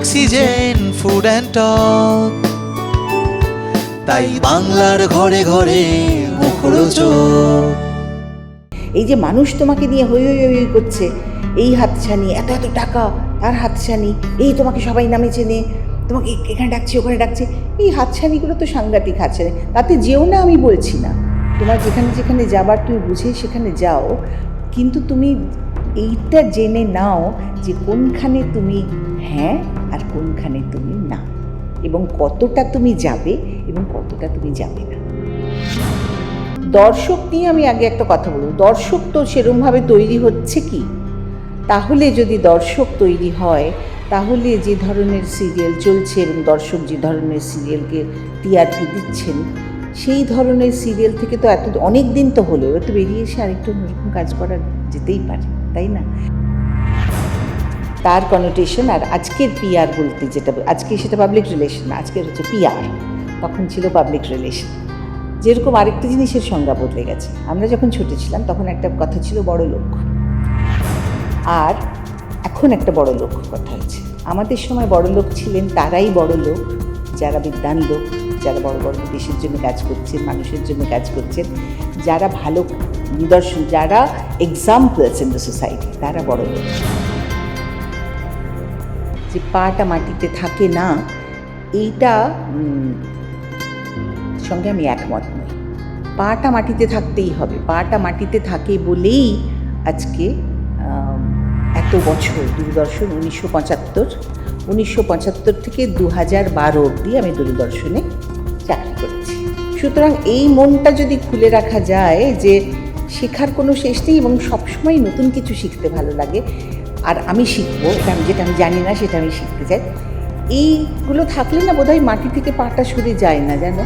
Oxygen, food and talk. তাই বাংলার ঘরে ঘরে মুখরোচক। এই যে মানুষ তোমাকে নিয়ে হই হই হই করছে, এই হাতছানি, এত এত টাকা, তার হাতছানি, এই তোমাকে সবাই নামে চেনে, তোমাকে এখানে ডাকছে ওখানে ডাকছে, এই হাতছানিগুলো তো সাংঘাতিক হাতছানি। তাতে যেও না আমি বলছি না, তোমার যেখানে যেখানে যাবার তুমি বুঝে সেখানে যাও, কিন্তু তুমি এইটা জেনে নাও যে কোনখানে তুমি হ্যাঁ আর কোনখানে তুমি না, এবং কতটা তুমি যাবে এবং কতটা তুমি যাবে না। দর্শক নিয়ে আমি আগে একটা কথা বলব, দর্শক তো সেরকমভাবে তৈরি হচ্ছে কি? তাহলে যদি দর্শক তৈরি হয়, তাহলে যে ধরনের সিরিয়াল চলছে এবং দর্শক যে ধরনের সিরিয়ালকে টিআরপি দিচ্ছেন, সেই ধরনের সিরিয়াল থেকে তো এত অনেক দিন তো হলো, এবার তো বেরিয়ে এসে আরেকটু অন্যরকম কাজ করা যেতেই পারে, তাই না? তার কনোটেশন আর আজকের পিআর বলতে যেটা, আজকে সেটা পাবলিক রিলেশন, আজকের হচ্ছে পিআর, তখন ছিল পাবলিক রিলেশন। যেরকম আরেকটা জিনিসের সংজ্ঞা বদলে গেছে। আমরা যখন ছোট ছিলাম তখন একটা কথা ছিল বড় লোক, আর এখন একটা বড় লোক কথা হচ্ছে। আমাদের সময় বড় লোক ছিলেন তারাই বড় লোক যারা বিদ্বান লোক, যারা বড় বড় দেশের জন্য কাজ করছেন, মানুষের জন্য কাজ করছেন, যারা ভালো নিদর্শন, যারা এক্সাম্পলস ইন দ্য সোসাইটি, তারা বড় লোক। যে পাটা মাটিতে থাকে না, এইটা সঙ্গে আমি একমত নই। পাটা মাটিতে থাকতেই হবে, পাটা মাটিতে থাকে বলেই আজকে এত বছর দূরদর্শন, 1975 থেকে 2012 অবধি আমি দূরদর্শনে চাকরি করেছি। সুতরাং এই মনটা যদি খুলে রাখা যায় যে শেখার কোনো শেষ নেই এবং সবসময় নতুন কিছু শিখতে ভালো লাগে, আর আমি শিখবো, যেটা আমি জানি না সেটা আমি শিখতে চাই, এইগুলো থাকলে না বোধহয় মাটি থেকে পাটা সরে যায় না, জানো।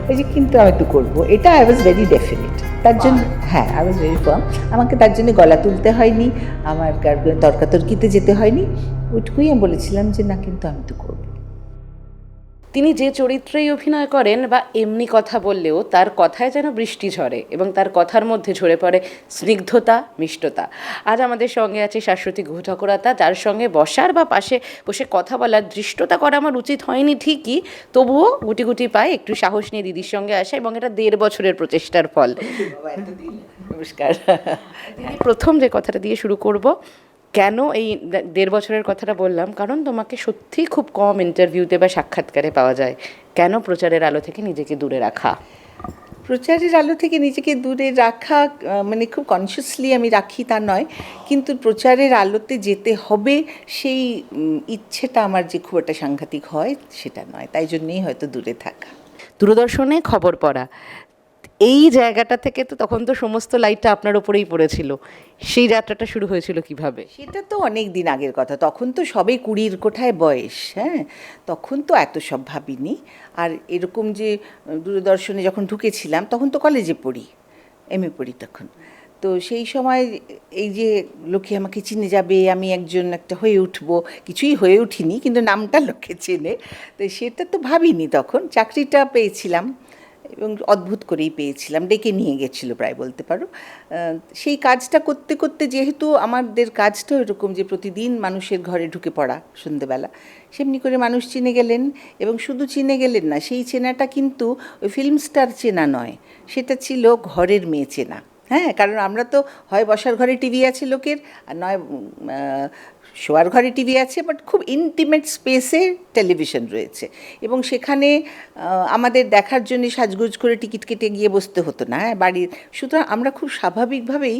ওই যে কিন্তু আমি একটু করবো, এটা আই ওয়াজ ভেরি ডেফিনেট। তার জন্য হ্যাঁ, আই ওয়াজ ভেরি ফার্ম। আমাকে তার জন্য গলা তুলতে হয়নি, আমার তর্কাতর্কিতে যেতে হয়নি। ওইটুকুই আমি বলেছিলাম যে না, কিন্তু আমি তো করবো। তিনি যে চরিত্রেই অভিনয় করেন বা এমনি কথা বললেও তার কথায় যেন বৃষ্টি ঝরে এবং তার কথার মধ্যে ঝরে পড়ে স্নিগ্ধতা, মিষ্টতা। আজ আমাদের সঙ্গে আছে শাশ্বতী গুহ ঠাকুরতা, যার সঙ্গে বসার বা পাশে বসে কথা বলার ধৃষ্টতা করা আমার উচিত হয়নি ঠিকই, তবুও গুটি গুটি পায়ে একটু সাহস নিয়ে দিদির সঙ্গে আসা, এবং এটা 1.5 বছরের প্রচেষ্টার ফল। নমস্কার। প্রথম যে কথাটা দিয়ে শুরু করব, কেন এই 1.5 বছরের কথাটা বললাম, কারণ তোমাকে সত্যিই খুব কম ইন্টারভিউতে বা সাক্ষাৎকারে পাওয়া যায়। কেন প্রচারের আলো থেকে নিজেকে দূরে রাখা? প্রচারের আলো থেকে নিজেকে দূরে রাখা মানে খুব কনসিয়াসলি আমি রাখি তা নয়, কিন্তু প্রচারের আলোতে যেতে হবে সেই ইচ্ছেটা আমার যে খুব একটা সাংঘাতিক হয় সেটা নয়, তাই জন্যেই হয়তো দূরে থাকা। দূরদর্শনে খবর পড়া, এই জায়গাটা থেকে তো তখন তো সমস্ত লাইটটা আপনার ওপরেই পড়েছিল। সেই যাত্রাটা শুরু হয়েছিল কিভাবে? সেটা তো অনেক দিন আগের কথা, তখন তো সবে 20 কোঠায় বয়স। হ্যাঁ, তখন তো এত সব ভাবিনি। আর এরকম যে দূরদর্শনে যখন ঢুকেছিলাম তখন তো কলেজে পড়ি, এমএ পড়ি তখন। তো সেই সময় এই যে লোকে আমাকে চিনে যাবে, আমি একজন একটা হয়ে উঠবো, কিছুই হয়ে উঠিনি, কিন্তু নামটা লোকে চেনে, তো সেটা তো ভাবিনি তখন। চাকরিটা পেয়েছিলাম এবং অদ্ভুত করেই পেয়েছিলাম, ডেকে নিয়ে গেছিলো প্রায় বলতে পারো। সেই কাজটা করতে করতে, যেহেতু আমাদের কাজটাও এরকম যে প্রতিদিন মানুষের ঘরে ঢুকে পড়া সন্ধ্যেবেলা, সেমনি করে মানুষ চিনে গেলেন, এবং শুধু চিনে গেলেন না, সেই চেনাটা কিন্তু ওই ফিল্ম স্টার চেনা নয়, সেটা ছিল ঘরের মেয়ে চেনা। হ্যাঁ, কারণ আমরা তো হয় বসার ঘরে টিভি আছে লোকের, আর নয় শোয়ার ঘরে টিভি আছে, বাট খুব ইন্টিমেট স্পেসে টেলিভিশন রয়েছে, এবং সেখানে আমাদের দেখার জন্য সাজগোজ করে টিকিট কেটে গিয়ে বসতে হতো না। হ্যাঁ, বাড়ির, সুতরাং আমরা খুব স্বাভাবিকভাবেই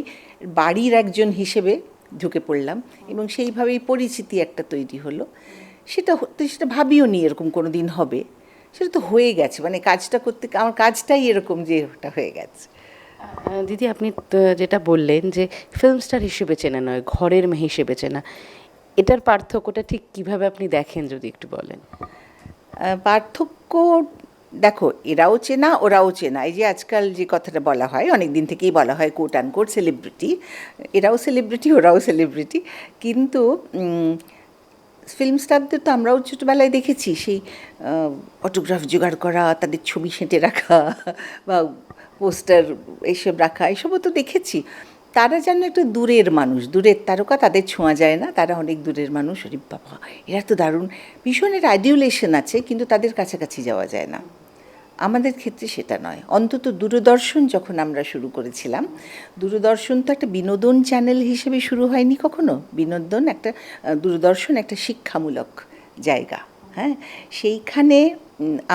বাড়ির একজন হিসেবে ঢুকে পড়লাম, এবং সেইভাবেই পরিচিতি একটা তৈরি হলো। সেটা ভাবিও নি এরকম কোনো দিন হবে, সেটা তো হয়ে গেছে, মানে কাজটা করতে আমার কাজটাই এরকম যে ওটা হয়ে গেছে। দিদি, আপনি যেটা বললেন যে ফিল্ম স্টার হিসেবে চেনা নয়, ঘরের মেয়ে হিসেবে চেনা, এটার পার্থক্যটা ঠিক কিভাবে আপনি দেখেন যদি একটু বলেন? পার্থক্য দেখো, এরাও চেনা ওরাও চেনা। এই যে আজকাল যে কথাটা বলা হয়, অনেক দিন থেকেই বলা হয় কোট আনকোট সেলিব্রিটি, এরাও সেলিব্রিটি ওরাও সেলিব্রিটি, কিন্তু ফিল্ম স্টারদের তো আমরাও ছোটোবেলায় দেখেছি, সেই অটোগ্রাফ জোগাড় করা, তাদের ছবি সেঁটে রাখা বা পোস্টার এইসব রাখা, এসবও তো দেখেছি। তারা যেন একটু দূরের মানুষ, দূরের তারকা, তাদের ছোঁয়া যায় না, তারা অনেক দূরের মানুষ। আরে বাবা, এরা তো দারুণ, ভীষণের অ্যাডিউলেশন আছে, কিন্তু তাদের কাছাকাছি যাওয়া যায় না। আমাদের ক্ষেত্রে সেটা নয়। অন্তত দূরদর্শন যখন আমরা শুরু করেছিলাম, দূরদর্শন তো একটা বিনোদন চ্যানেল হিসেবে শুরু হয়নি কখনো। বিনোদন একটা, দূরদর্শন একটা শিক্ষামূলক জায়গা। হ্যাঁ, সেইখানে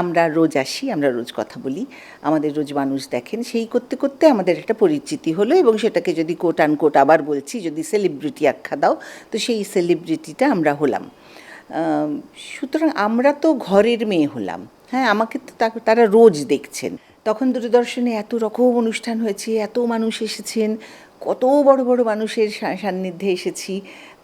আমরা রোজ আসি, আমরা রোজ কথা বলি, আমাদের রোজ মানুষ দেখেন। সেই করতে করতে আমাদের একটা পরিচিতি হলো, এবং সেটাকে যদি কোট আনকোট আবার বলছি, যদি সেলিব্রিটি আখ্যা দাও, তো সেই সেলিব্রিটিটা আমরা হলাম। সুতরাং আমরা তো ঘরের মেয়ে হলাম। হ্যাঁ, আমাকে তো তারা রোজ দেখছেন। তখন দূরদর্শনে এত রকম অনুষ্ঠান হয়েছে, এত মানুষ এসেছেন, কত বড় বড় মানুষের সান্নিধ্যে এসেছি,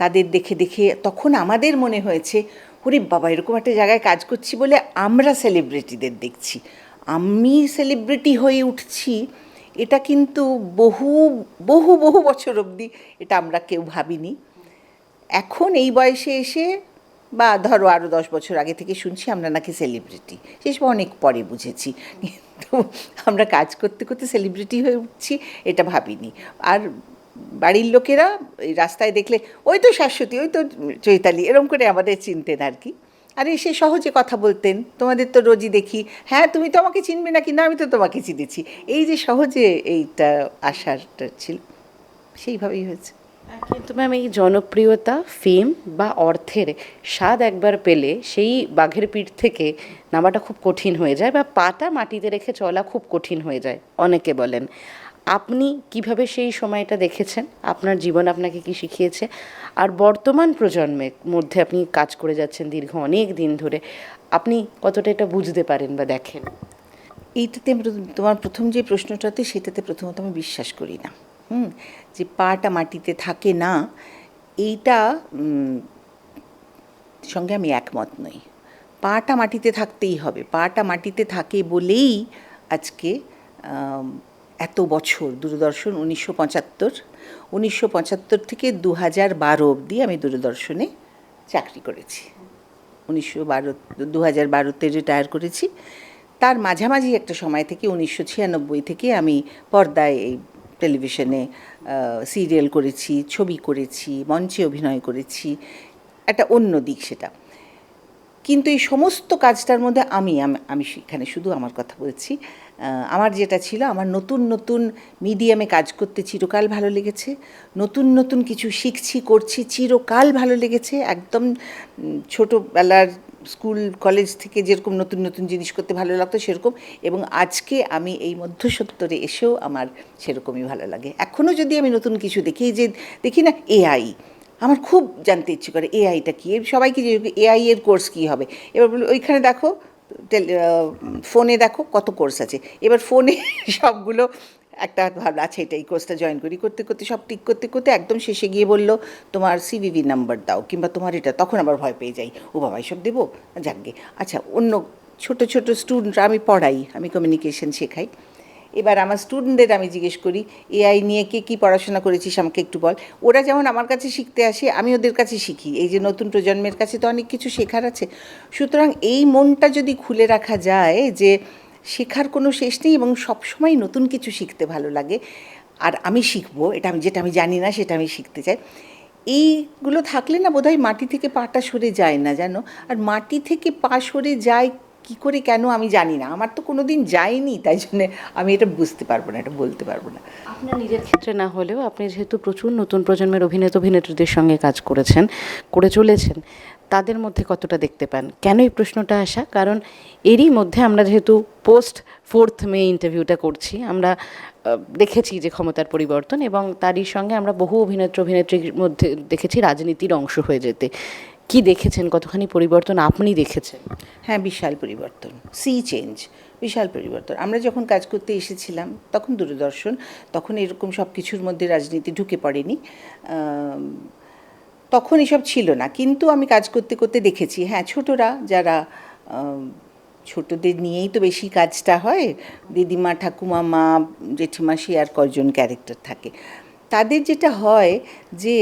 তাদের দেখে দেখে তখন আমাদের মনে হয়েছে, ওরে বাবা, এরকম একটা জায়গায় কাজ করছি বলে আমরা সেলিব্রিটিদের দেখছি, আমি সেলিব্রিটি হয়ে উঠছি। এটা কিন্তু বহু বহু বহু বছর অবধি এটা আমরা কেউ ভাবিনি। এখন এই বয়সে এসে, বা ধরো আরও 10 বছর আগে থেকে শুনছি আমরা নাকি সেলিব্রিটি, সেসব অনেক পরে বুঝেছি। কিন্তু আমরা কাজ করতে করতে সেলিব্রিটি হয়ে উঠছি এটা ভাবিনি। আর বাড়ির লোকেরা এই রাস্তায় দেখলে, ওই তো শাশ্বতী, ওই তো চৈতালি, এরকম করে আমাদের চিনতেন আর কি। আর এসে সহজে কথা বলতেন, তোমাদের তো রোজই দেখি, হ্যাঁ তুমি তো আমাকে চিনবে না, কিন্তু আমি তো তোমাকে চিনেছি। এই যে সহজে এইটা আসারটা ছিল, সেইভাবেই হয়েছে। কিন্তু ম্যাম, এই জনপ্রিয়তা, ফেম বা অর্থের স্বাদ একবার পেলে সেই বাঘের পিঠ থেকে নামাটা খুব কঠিন হয়ে যায়, বা পাটা মাটিতে রেখে চলা খুব কঠিন হয়ে যায় অনেকে বলেন। আপনি কিভাবে সেই সময়টা দেখেছেন? আপনার জীবন আপনাকে কি শিখিয়েছে? আর বর্তমান প্রজন্মের মধ্যে আপনি কাজ করে যাচ্ছেন দীর্ঘ অনেক দিন ধরে, আপনি কতটা এটা বুঝতে পারেন বা দেখেন? এইটাতে তোমার প্রথম যে প্রশ্নটাতে, সেটাতে প্রথমত আমি বিশ্বাস করি না। যে পাটা মাটিতে থাকে না, এইটা সঙ্গে আমি একমত নই। পাটা মাটিতে থাকতেই হবে। পাটা মাটিতে থাকে বলেই আজকে এত বছর দূরদর্শন, 1975 থেকে 2012 অবধি আমি দূরদর্শনে চাকরি করেছি। 2012তে রিটায়ার করেছি। তার মাঝামাঝি একটা সময় থেকে 1996 থেকে আমি পর্দায়, এই টেলিভিশনে সিরিয়াল করেছি, ছবি করেছি, মঞ্চে অভিনয় করেছি, একটা অন্য দিক সেটা। কিন্তু এই সমস্ত কাজটার মধ্যে আমি সেখানে শুধু আমার কথা বলছি, আমার যেটা ছিল, আমার নতুন নতুন মিডিয়ামে কাজ করতে চিরকাল ভালো লেগেছে। নতুন নতুন কিছু শিখছি, করছি, চিরকাল ভালো লেগেছে। একদম ছোটোবেলার স্কুল কলেজ থেকে যেরকম নতুন নতুন জিনিস করতে ভালো লাগতো সেরকম, এবং আজকে আমি এই মধ্যসত্তরে এসেও আমার সেরকমই ভালো লাগে। এখনও যদি আমি নতুন কিছু দেখি, যে দেখি না এআই, আমার খুব জানতে ইচ্ছে করে এআইটা কী। সবাইকে যে এআই এর কোর্স কী হবে, এবার বলি ওইখানে দেখো, ফোনে দেখো কত কোর্স আছে। এবার ফোনে সবগুলো একটা ভাবলো, আচ্ছা এটা এই কোর্সটা জয়েন করি, করতে করতে সব টিক করতে করতে একদম শেষে গিয়ে বললো তোমার সিভিভি নাম্বার দাও, কিংবা তোমার এটা, তখন আবার ভয় পেয়ে যাই, ও বাবা এসব দেবো, যাকগে। আচ্ছা, অন্য ছোটো ছোটো স্টুডেন্টরা, আমি পড়াই, আমি কমিউনিকেশন শেখাই। এবার আমার স্টুডেন্টদের আমি জিজ্ঞেস করি, এআই নিয়ে কে কী পড়াশোনা করেছিস আমাকে একটু বল। ওরা যেমন আমার কাছে শিখতে আসে, আমি ওদের কাছে শিখি। এই যে নতুন প্রজন্মের কাছে তো অনেক কিছু শেখার আছে। সুতরাং এই মনটা যদি খুলে রাখা যায়, যে শেখার কোনো শেষ নেই এবং সবসময় নতুন কিছু শিখতে ভালো লাগে, আর আমি শিখবো, যেটা আমি জানি না সেটা আমি শিখতে চাই, এইগুলো থাকলে না বোধহয় মাটি থেকে পাটা সরে যায় না, জানো। আর মাটি থেকে পা সরে যায় কী করে, কেন আমি জানি না, আমার তো কোনো দিন যায়নি, তাই জন্যে আমি এটা বুঝতে পারবো না, এটা বলতে পারবো না। আপনার নিজের ক্ষেত্রে না হলেও আপনি যেহেতু প্রচুর নতুন প্রজন্মের অভিনেত্রীদের সঙ্গে কাজ করে চলেছেন, তাদের মধ্যে কতটা দেখতে পান? কেন এই প্রশ্নটা আসা, কারণ এরই মধ্যে আমরা যেহেতু পোস্ট 4th মে ইন্টারভিউটা করছি, আমরা দেখেছি যে ক্ষমতার পরিবর্তন, এবং তারই সঙ্গে আমরা বহু অভিনেত্রীর মধ্যে দেখেছি রাজনীতির অংশ হয়ে যেতে। কি দেখেছেন, কতখানি পরিবর্তন আপনি দেখেছেন? হ্যাঁ, বিশাল পরিবর্তন, চেঞ্জ, বিশাল পরিবর্তন। আমরা যখন কাজ করতে এসেছিলাম তখন দূরদর্শন, তখন এরকম সব কিছুর মধ্যে রাজনীতি ঢুকে পড়েনি, তখন এসব ছিল না। কিন্তু আমি কাজ করতে করতে দেখেছি, হ্যাঁ, ছোটরা যারা, ছোটদের নিয়েই তো বেশি কাজটা হয়, দিদিমা, ঠাকুমা, মা, জেঠিমাসি, আর কয়জন ক্যারেক্টার থাকে, তাদের যেটা হয় যে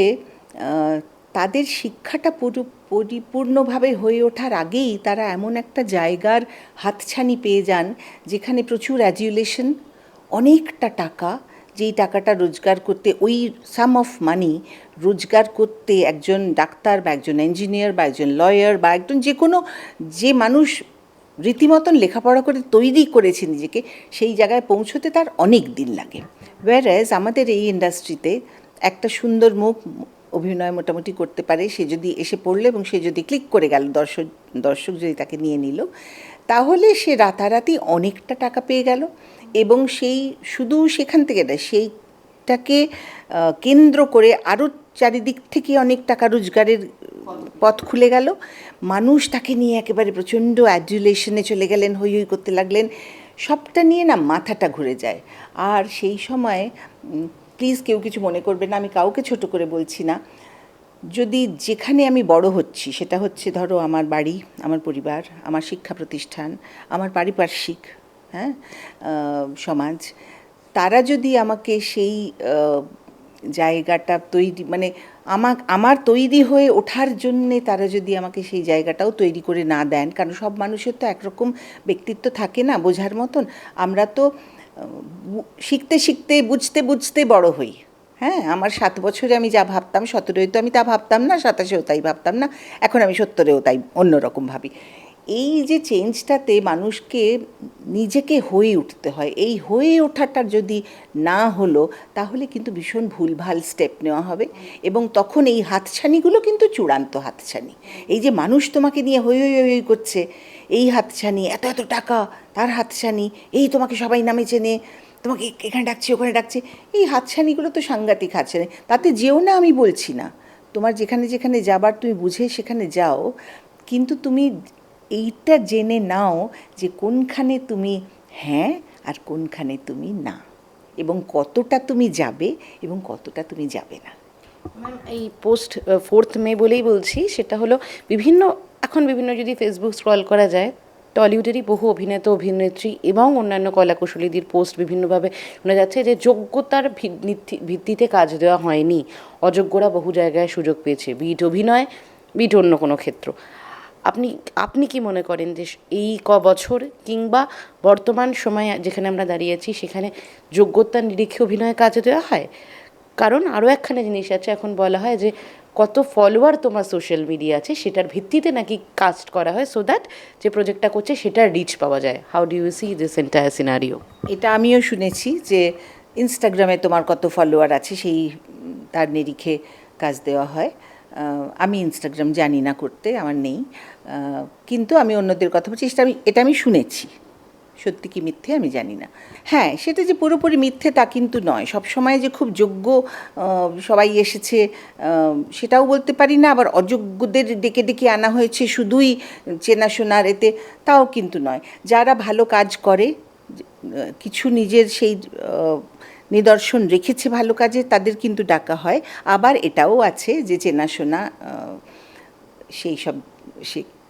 তাদের শিক্ষাটা পরিপূর্ণভাবে হয়ে ওঠার আগেই তারা এমন একটা জায়গার হাতছানি পেয়ে যান যেখানে প্রচুর অ্যাডিউলেশন, অনেকটা টাকা, যেই টাকাটা রোজগার করতে, ওই সাম অফ মানি রোজগার করতে একজন ডাক্তার বা একজন ইঞ্জিনিয়ার বা একজন লয়ার বা একজন যে মানুষ রীতিমতন লেখাপড়া করে তৈরি করেছে নিজেকে, সেই জায়গায় পৌঁছতে তার অনেক দিন লাগে। ওয়্যারএজ আমাদের এই ইন্ডাস্ট্রিতে একটা সুন্দর মুখ অভিনয় মোটামুটি করতে পারে, সে যদি এসে পড়লো এবং সে যদি ক্লিক করে গেল, দর্শক যদি তাকে নিয়ে নিল, তাহলে সে রাতারাতি অনেকটা টাকা পেয়ে গেল। এবং সেই শুধু সেখান থেকে না, সেইটাকে কেন্দ্র করে আরও চারিদিক থেকে অনেক টাকা রোজগারের পথ খুলে গেল। মানুষ তাকে নিয়ে একেবারে প্রচণ্ড অ্যাডুলেশনে চলে গেলেন, হই হই করতে লাগলেন। সবটা নিয়ে না মাথাটা ঘুরে যায়। আর সেই সময় প্লিজ কেউ কিছু মনে করবে না, আমি কাউকে ছোট করে বলছি না, যদি যেখানে আমি বড় হচ্ছি সেটা হচ্ছে ধরো আমার বাড়ি, আমার পরিবার, আমার শিক্ষা প্রতিষ্ঠান, আমার পারিপার্শ্বিক সমাজ, তারা যদি আমাকে সেই জায়গাটা তৈরি, মানে আমার তৈরি হয়ে ওঠার জন্যে তারা যদি আমাকে সেই জায়গাটাও তৈরি করে না দেন, কারণ সব মানুষের তো একরকম ব্যক্তিত্ব থাকে না বোঝার মতন। আমরা তো শিখতে শিখতে বুঝতে বুঝতে বড় হই। হ্যাঁ, আমার 7 বছরে আমি যা ভাবতাম 17-এ তো আমি তা ভাবতাম না, 27-এও তাই ভাবতাম না, এখন আমি 70-এও তাই অন্যরকম ভাবি। এই যে চেঞ্জটাতে মানুষকে নিজেকে হয়ে উঠতে হয়, এই হয়ে ওঠাটা যদি না হলো তাহলে কিন্তু ভীষণ ভুলভাল স্টেপ নেওয়া হবে। এবং তখন এই হাতছানিগুলো কিন্তু চূড়ান্ত হাতছানি। এই যে মানুষ তোমাকে নিয়ে হই হই হই করছে, এই হাতছানি, এত এত টাকা তার হাতছানি, এই তোমাকে সবাই নামে চেনে, তোমাকে এখানে ডাকছে ওখানে ডাকছে, এই হাতছানিগুলো তো সাংঘাতিক হাতছানি। তাতে যেও না আমি বলছি না, তোমার যেখানে যেখানে যাবার তুমি বুঝে সেখানে যাও, কিন্তু তুমি এইটা জেনে নাও যে কোনখানে তুমি হ্যাঁ আর কোনখানে তুমি না, এবং কতটা তুমি যাবে এবং কতটা তুমি যাবে না। ম্যাম, এই পোস্ট 4th মে বলেই বলছি, সেটা হলো এখন বিভিন্ন যদি ফেসবুক স্ক্রল করা যায়, টলিউডেরই বহু অভিনেতা অভিনেত্রী এবং অন্যান্য কলাকুশলীদের পোস্ট বিভিন্নভাবে শোনা যাচ্ছে যে যোগ্যতার ভিত্তিতে কাজ দেওয়া হয়নি, অযোগ্যরা বহু জায়গায় সুযোগ পেয়েছে, বিট অভিনয়, বিট অন্য কোনো ক্ষেত্র। আপনি কি মনে করেন যে এই বছর কিংবা বর্তমান সময়ে যেখানে আমরা দাঁড়িয়েছি সেখানে যোগ্যতার নিরিখে অভিনয়ে কাজে দেওয়া হয়? কারণ আরও একখানা জিনিস আছে, এখন বলা হয় যে কত ফলোয়ার তোমার সোশ্যাল মিডিয়া আছে সেটার ভিত্তিতে নাকি কাস্ট করা হয়, সো দ্যাট যে প্রজেক্টটা করছে সেটার রিচ পাওয়া যায়। How do you see this entire scenario? এটা আমিও শুনেছি যে ইনস্টাগ্রামে তোমার কত ফলোয়ার আছে সেই তার নিরিখে কাজ দেওয়া হয়। আমি ইনস্টাগ্রাম জানি না করতে, আমার নেই, কিন্তু আমি অন্যদের কথা বলছি, এটা আমি শুনেছি। সত্যি কি মিথ্যে আমি জানি না। হ্যাঁ, সেটা যে পুরোপুরি মিথ্যে তা কিন্তু নয়। সব সময় যে খুব যোগ্য সবাই এসেছে সেটাও বলতে পারি না, আবার অযোগ্যদের ডেকে ডেকে আনা হয়েছে শুধুই চেনাশোনার এতে, তাও কিন্তু নয়। যারা ভালো কাজ করে, কিছু নিজের সেই নিদর্শন রেখেছে ভালো কাজে, তাদের কিন্তু ডাকা হয়। আবার এটাও আছে যে চেনাশোনা সেই সব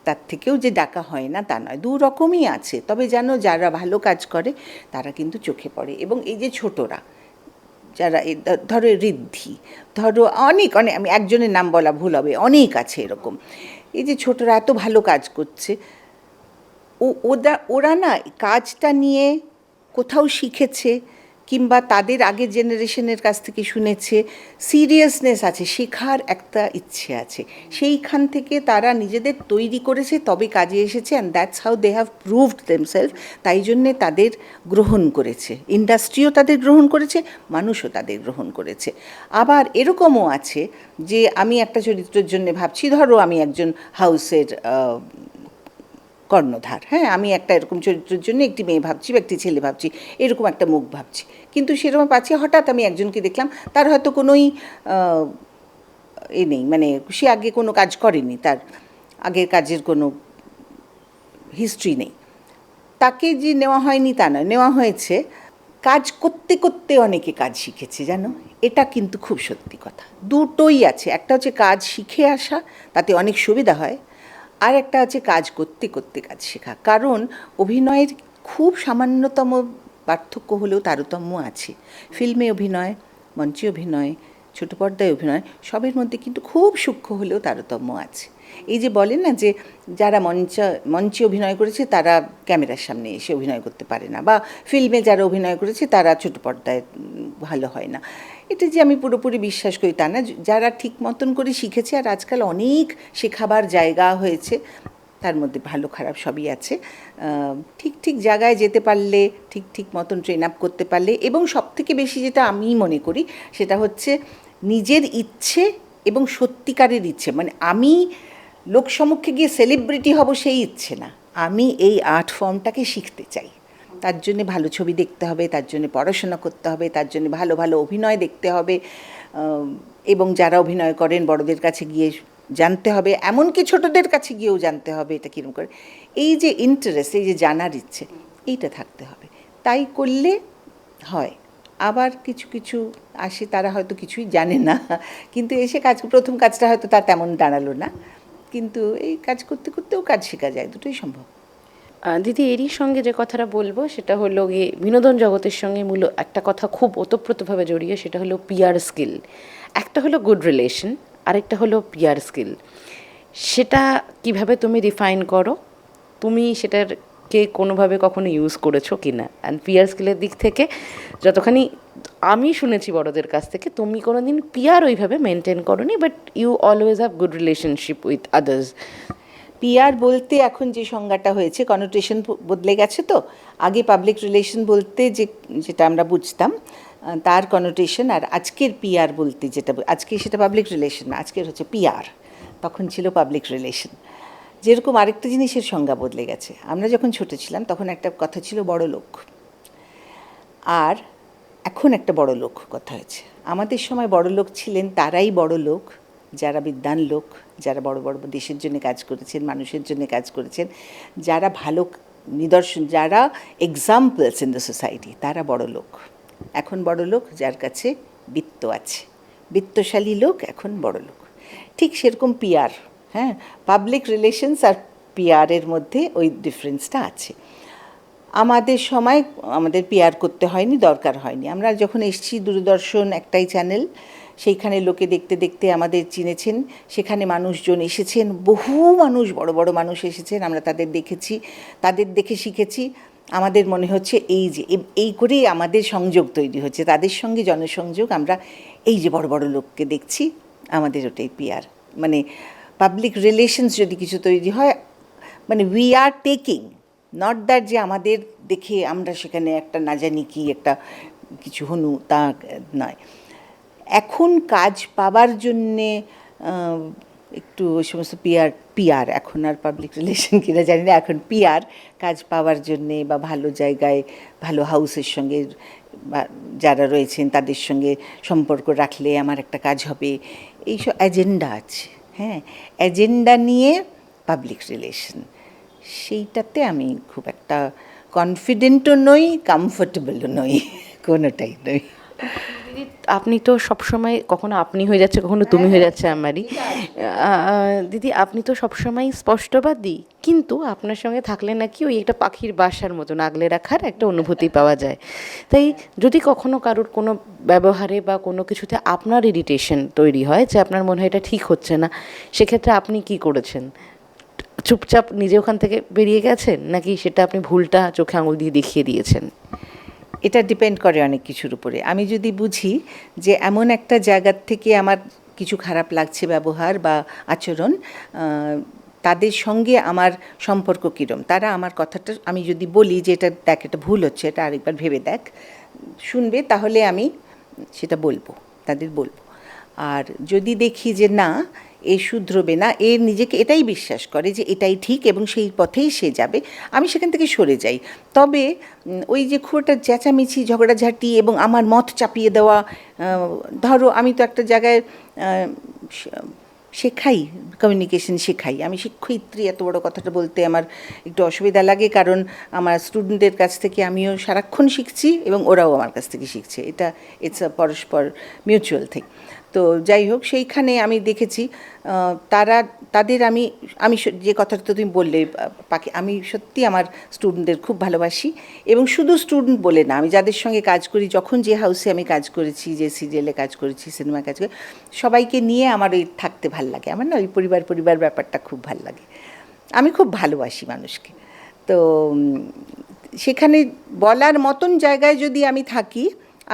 তার থেকেও যে ডাকা হয় না তা নয়, দু রকমই আছে। তবে জানো, যারা ভালো কাজ করে তারা কিন্তু চোখে পড়ে। এবং এই যে ছোটরা যারা, ধরো ঋদ্ধি, ধরো অনেক অনেক, আমি একজনের নাম বলা ভুল হবে, অনেক আছে এরকম। এই যে ছোটরা এত ভালো কাজ করছে, ওরা না কাজটা নিয়ে কোথাও শিখেছে কিংবা তাদের আগের জেনারেশনের কাছ থেকে শুনেছে, সিরিয়াসনেস আছে, শেখার একটা ইচ্ছে আছে, সেইখান থেকে তারা নিজেদের তৈরি করেছে, তবে কাজে এসেছে। And that's how they have proved themself. তাই জন্যে তাদের গ্রহণ করেছে, ইন্ডাস্ট্রিও তাদের গ্রহণ করেছে, মানুষও তাদের গ্রহণ করেছে। আবার এরকমও আছে যে আমি একটা চরিত্রের জন্য ভাবছি, ধরো আমি একজন হাউসের কর্ণধার, হ্যাঁ, আমি একটা এরকম চরিত্রের জন্য একটি মেয়ে ভাবছি বা একটি ছেলে ভাবছি, এরকম একটা মুখ ভাবছি, কিন্তু সেরকম পাচ্ছি, হঠাৎ আমি একজনকে দেখলাম, তার হয়তো কোনোই নেই, মানে সে আগে কোনো কাজ করেনি, তার আগের কাজের কোনো হিস্ট্রি নেই, তাকে যে নেওয়া হয়নি তা নয়, নেওয়া হয়েছে। কাজ করতে করতে অনেকে কাজ শিখেছে, জানো, এটা কিন্তু খুব সত্যি কথা। দুটোই আছে, একটা হচ্ছে কাজ শিখে আসা, তাতে অনেক সুবিধা হয়, আর একটা আছে কাজ করতে করতে কাজ শেখা। কারণ অভিনয়ের খুব সামান্যতম পার্থক্য হলেও তারতম্য আছে। ফিল্মে অভিনয়, মঞ্চে অভিনয়, ছোট পর্দায় অভিনয়, সবের মধ্যে কিন্তু খুব সূক্ষ্ম হলেও তারতম্য আছে। এই যে বলেন না যে যারা মঞ্চে অভিনয় করেছে তারা ক্যামেরার সামনে এসে অভিনয় করতে পারে না, বা ফিল্মে যারা অভিনয় করেছে তারা ছোট পর্দায় ভালো হয় না, এটা যে আমি পুরোপুরি বিশ্বাস করি তা না। যারা ঠিক মতন করে শিখেছে, আর আজকাল অনেক শেখাবার জায়গা হয়েছে, তার মধ্যে ভালো খারাপ সবই আছে, ঠিক ঠিক জায়গায় যেতে পারলে, ঠিক ঠিক মতন ট্রেন আপ করতে পারলে, এবং সবথেকে বেশি যেটা আমি মনে করি সেটা হচ্ছে নিজের ইচ্ছে এবং সত্যিকারের ইচ্ছে। মানে আমি লোকসমক্ষে গিয়ে সেলিব্রিটি হব সেই ইচ্ছে না, আমি এই আর্ট ফর্মটাকে শিখতে চাই। তার জন্যে ভালো ছবি দেখতে হবে, তার জন্যে পড়াশোনা করতে হবে, তার জন্যে ভালো ভালো অভিনয় দেখতে হবে, এবং যারা অভিনয় করেন বড়দের কাছে গিয়ে জানতে হবে, এমনকি ছোটদের কাছে গিয়েও জানতে হবে এটা কীরকম করে। এই যে ইন্টারেস্ট, এই যে জানার ইচ্ছে, এইটা থাকতে হবে। তাই করলে হয়। আবার কিছু কিছু আসে, তারা হয়তো কিছুই জানে না, কিন্তু এসে প্রথম কাজটা হয়তো তার তেমন দাঁড়ালো না, কিন্তু এই কাজ করতে করতেও কাজ শেখা যায়, দুটোই সম্ভব। দিদি, এরই সঙ্গে যে কথাটা বলবো সেটা হলো গিয়ে বিনোদন জগতের সঙ্গে মূল একটা কথা খুব ওতপ্রোতভাবে জড়িয়ে, সেটা হলো পিআর স্কিল। একটা হলো গুড রিলেশন, আরেকটা হলো পিআর স্কিল। সেটা কিভাবে তুমি রিফাইন করো? তুমি সেটাকে কোনোভাবে কখনো ইউজ করেছো কি না? অ্যান্ড পিআর স্কিলের দিক থেকে যতখানি আমি শুনেছি বড়দের কাছ থেকে, তুমি কোনো দিন পিআর ওইভাবে মেনটেন করোনি, but you always have good relationship with others. PR বলতে এখন যে সংজ্ঞাটা হয়েছে, কনোটেশন বদলে গেছে। তো আগে পাবলিক রিলেশন বলতে যেটা আমরা বুঝতাম, তার কনোটেশন, আর আজকের পিআর বলতে যেটা, আজকে সেটা পাবলিক রিলেশন না, আজকের হচ্ছে পিআর, তখন ছিল পাবলিক রিলেশন। যেরকম আরেকটা জিনিসের সংজ্ঞা বদলে গেছে। আমরা যখন ছোটো ছিলাম তখন একটা কথা ছিল বড় লোক, আর এখন একটা বড় লোক কথা হয়েছে। আমাদের সময় বড় লোক ছিলেন তারাই বড় লোক যারা বিদ্বান লোক, যারা বড় বড় দেশের জন্য কাজ করেছেন, মানুষের জন্য কাজ করেছেন, যারা ভালো নিদর্শন, যারা এক্সাম্পলস ইন দ্য সোসাইটি, তারা বড় লোক। এখন বড় লোক যার কাছে বিত্ত আছে, বিত্তশালী লোক এখন বড় লোক। ঠিক সেরকম পিআর, হ্যাঁ, পাবলিক রিলেশনস আর পিআরের মধ্যে ওই ডিফারেন্সটা আছে। আমাদের সময় আমাদের পিআর করতে হয়নি, দরকার হয়নি। আমরা যখন এসেছি, দূরদর্শন একটাই চ্যানেল, সেইখানে লোকে দেখতে দেখতে আমাদের চিনেছেন, সেখানে মানুষজন এসেছেন, বহু মানুষ, বড় বড় মানুষ এসেছেন, আমরা তাদের দেখেছি, তাদের দেখে শিখেছি। আমাদের মনে হচ্ছে এই করেই আমাদের সংযোগ তৈরি হচ্ছে, তাদের সঙ্গে জনসংযোগ। আমরা এই যে বড় বড় লোককে দেখছি, আমাদের ওটাই পিআর। মানে পাবলিক রিলেশনস যদি কিছু তৈরি হয়, মানে we are taking, not that যে আমাদের দেখে আমরা সেখানে একটা না জানি কি একটা কিছু হনু, তা নয়। এখন কাজ পাবার জন্যে একটু ওই সমস্ত পিআর এখন আর পাবলিক রিলেশন কিনা জানি না, এখন পিআর কাজ পাওয়ার জন্যে, বা ভালো জায়গায় ভালো হাউসের সঙ্গে যারা রয়েছেন তাদের সঙ্গে সম্পর্ক রাখলে আমার একটা কাজ হবে, এইসব এজেন্ডা আছে। হ্যাঁ, এজেন্ডা নিয়ে পাবলিক রিলেশন, সেইটাতে আমি খুব একটা কনফিডেন্টও নই, কমফোর্টেবলও নই, কোনোটাই নই। দিদি, আপনি তো সবসময়, কখনো আপনি হয়ে যাচ্ছে, কখনো তুমি হয়ে যাচ্ছে আমারই। দিদি, আপনি তো সবসময় স্পষ্টবাদী, কিন্তু আপনার সঙ্গে থাকলে নাকি ওই একটা পাখির বাসার মতন আগলে রাখার একটা অনুভূতি পাওয়া যায়। তাই যদি কখনো কারোর কোনো ব্যবহারে বা কোনো কিছুতে আপনার ইরিটেশন তৈরি হয়, যে আপনার মনে হয় এটা ঠিক হচ্ছে না, সেক্ষেত্রে আপনি কি করেছেন? চুপচাপ নিজে ওখান থেকে বেরিয়ে গেছেন, নাকি সেটা আপনি ভুলটা চোখে আঙুল দিয়ে দেখিয়ে দিয়েছেন? এটা ডিপেন্ড করে অনেক কিছুর উপরে। আমি যদি বুঝি যে এমন একটা জায়গার থেকে আমার কিছু খারাপ লাগছে ব্যবহার বা আচরণ, তাদের সঙ্গে আমার সম্পর্ক কীরম, তারা আমার কথাটা আমি যদি বলি যে এটা দেখ, এটা ভুল হচ্ছে, এটা আরেকবার ভেবে দেখ, শুনবে, তাহলে আমি সেটা বলবো, তাদের বলবো। আর যদি দেখি যে না, এ শুধরবে না, এ নিজেকে এটাই বিশ্বাস করে যে এটাই ঠিক এবং সেই পথেই সে যাবে, আমি সেখান থেকে সরে যাই। তবে ওই যে খুব একটা চেঁচামেচি, ঝগড়াঝাঁটি এবং আমার মত চাপিয়ে দেওয়া, ধরো আমি তো একটা জায়গায় শেখাই, কমিউনিকেশন শেখাই, আমি শিক্ষয়িত্রী, এত বড় কথাটা বলতে আমার একটু অসুবিধা লাগে, কারণ আমার স্টুডেন্টদের কাছ থেকে আমিও সারাক্ষণ শিখছি এবং ওরাও আমার কাছ থেকে শিখছে, এটা ইটস আ পরস্পর মিউচুয়াল থিং। তো যাই হোক, সেইখানে আমি দেখেছি তাদের আমি আমি যে কথাটা তুমি বললে পাখি, আমি সত্যি আমার স্টুডেন্টদের খুব ভালোবাসি। এবং শুধু স্টুডেন্ট বলে না, আমি যাদের সঙ্গে কাজ করি, যখন যে হাউসে আমি কাজ করেছি, যে সিরিয়ালে কাজ করেছি, সিনেমা কাজ করি, সবাইকে নিয়ে আমার ওই থাকতে ভাল লাগে। আমার না ওই পরিবার ব্যাপারটা খুব ভাল লাগে। আমি খুব ভালোবাসি মানুষকে। তো সেখানে বলার মতন জায়গায় যদি আমি থাকি,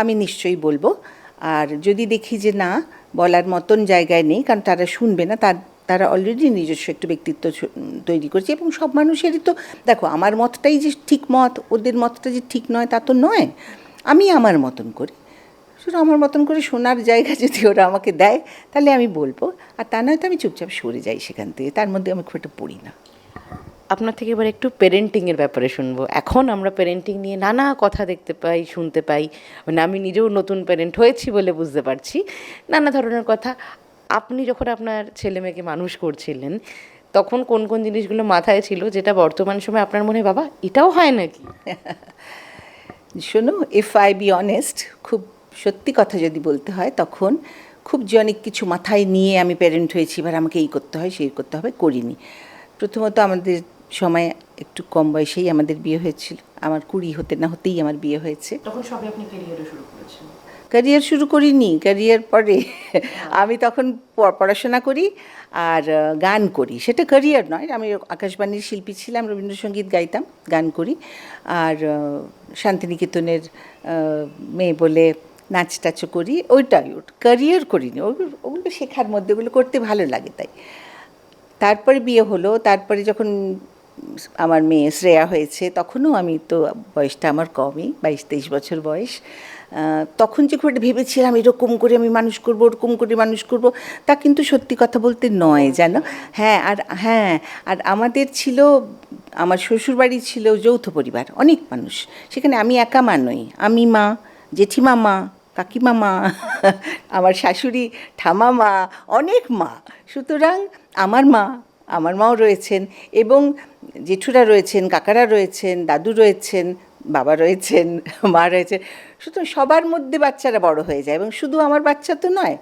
আমি নিশ্চয়ই বলবো। আর যদি দেখি যে না, বলার মতন জায়গায় নেই, কারণ তারা শুনবে না, তারা অলরেডি নিজস্ব একটু ব্যক্তিত্ব তৈরি করছে। এবং সব মানুষেরই তো, দেখো, আমার মতটাই যে ঠিক মত, ওদের মতটা যে ঠিক নয় তা তো নয়। আমি আমার মতন করি, শুধু আমার মতন করে শোনার জায়গা যদি ওরা আমাকে দেয়, তাহলে আমি বলবো। আর তা নয়তো আমি চুপচাপ সরে যাই সেখান থেকে, তার মধ্যে আমি খুব একটা পড়ি না। আপনার থেকে এবার একটু পেরেন্টিংয়ের ব্যাপারে শুনবো। এখন আমরা পেরেন্টিং নিয়ে নানা কথা দেখতে পাই, শুনতে পাই, মানে আমি নিজেও নতুন প্যারেন্ট হয়েছি বলে বুঝতে পারছি নানা ধরনের কথা। আপনি যখন আপনার ছেলে মেয়েকে মানুষ করছিলেন, তখন কোন কোন জিনিসগুলো মাথায় ছিল যেটা বর্তমান সময়ে আপনার মনে হয়, বাবা এটাও হয় নাকি? শোনো, ইফ আই বি অনেস্ট, খুব সত্যি কথা যদি বলতে হয়, তখন খুব যে অনেক কিছু মাথায় নিয়ে আমি প্যারেন্ট হয়েছি, এবার আমাকে এই করতে হয়, সেই করতে হবে, করিনি। প্রথমত আমাদের সময় একটু কম বয়সেই আমাদের বিয়ে হয়েছিল। আমার 20 হতে না হতেই আমার বিয়ে হয়েছে। তখন সবে আপনি ক্যারিয়ারও শুরু করেছেন? ক্যারিয়ার শুরু করিনি, ক্যারিয়ার পরে। আমি তখন পড়াশোনা করি আর গান করি, সেটা ক্যারিয়ার নয়। আমি আকাশবাণীর শিল্পী ছিলাম, রবীন্দ্রসঙ্গীত গাইতাম, গান করি। আর শান্তিনিকেতনের মেয়ে বলে নাচ টাচও করি, ওইটাই। ক্যারিয়ার করিনি, ওগুলো শেখার মধ্যে, ওগুলো করতে ভালো লাগে তাই। তারপরে বিয়ে হলো, তারপরে যখন আমার মেয়ে শ্রেয়া হয়েছে, তখনও আমি তো, বয়সটা আমার কমই, 22-23 বছর বয়স। তখন যে খুব একটা ভেবেছিলাম এরকম করে আমি মানুষ করব, ওরকম করে মানুষ করব, তা কিন্তু সত্যি কথা বলতে নয়, জানো। আর আমাদের ছিল, আমার শ্বশুরবাড়ি ছিল যৌথ পরিবার, অনেক মানুষ। সেখানে আমি একা মা নই, আমি মা, জেঠিমা মা, কাকিমা মা, আমার শাশুড়ি, ঠামামা, অনেক মা। সুতরাং আমার মাও রয়েছেন, এবং জেঠুরা রয়েছেন, কাকারা রয়েছেন, দাদু রয়েছেন, বাবা রয়েছেন, মা রয়েছেন। সুতরাং সবার মধ্যে বাচ্চারা বড় হয়ে যায়। এবং শুধু আমার বাচ্চা তো নয়,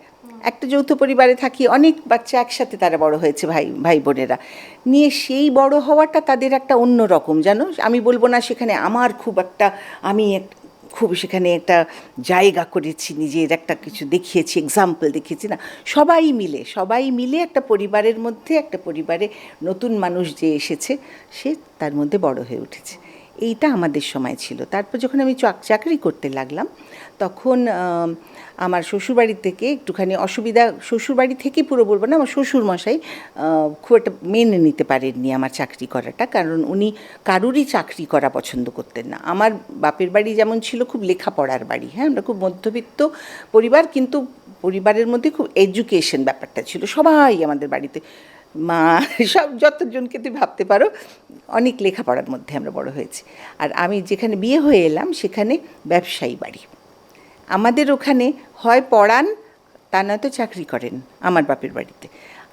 একটা যৌথ পরিবারে থাকি, অনেক বাচ্চা একসাথে তারা বড় হয়েছে, ভাই বোনেরা নিয়ে। সেই বড় হওয়াটা তাদের একটা অন্য রকম, জানো। আমি বলবো না সেখানে আমার খুব একটা, আমি খুব সেখানে একটা জায়গা করেছি, নিজের একটা কিছু দেখিয়েছি, এক্সাম্পল দেখিয়েছি, না। সবাই মিলে একটা পরিবারের মধ্যে, একটা পরিবারে নতুন মানুষ যে এসেছে, সে তার মধ্যে বড় হয়ে উঠেছে। এইটা আমাদের সময় ছিল। তারপর যখন আমি চাকরি করতে লাগলাম, তখন আমার শ্বশুরবাড়ি থেকে একটুখানি অসুবিধা, শ্বশুরবাড়ি থেকে পুরো বলবো না, আমার শ্বশুরমশাই খুব একটা মেনে নিতে পারেননি আমার চাকরি করাটা, কারণ উনি কারুরই চাকরি করা পছন্দ করতেন না। আমার বাপের বাড়ি যেমন ছিল খুব লেখাপড়ার বাড়ি, হ্যাঁ, আমরা খুব মধ্যবিত্ত পরিবার, কিন্তু পরিবারের মধ্যে খুব এডুকেশন ব্যাপারটা ছিল। সবাই আমাদের বাড়িতে, মা, সব যতজনকে তুই ভাবতে পারো, অনেক লেখাপড়ার মধ্যে আমরা বড় হয়েছি। আর আমি যেখানে বিয়ে হয়ে এলাম, সেখানে ব্যবসায়ী বাড়ি। আমাদের ওখানে হয় পড়ান, তা নয়তো চাকরি করেন। আমার বাপের বাড়িতে,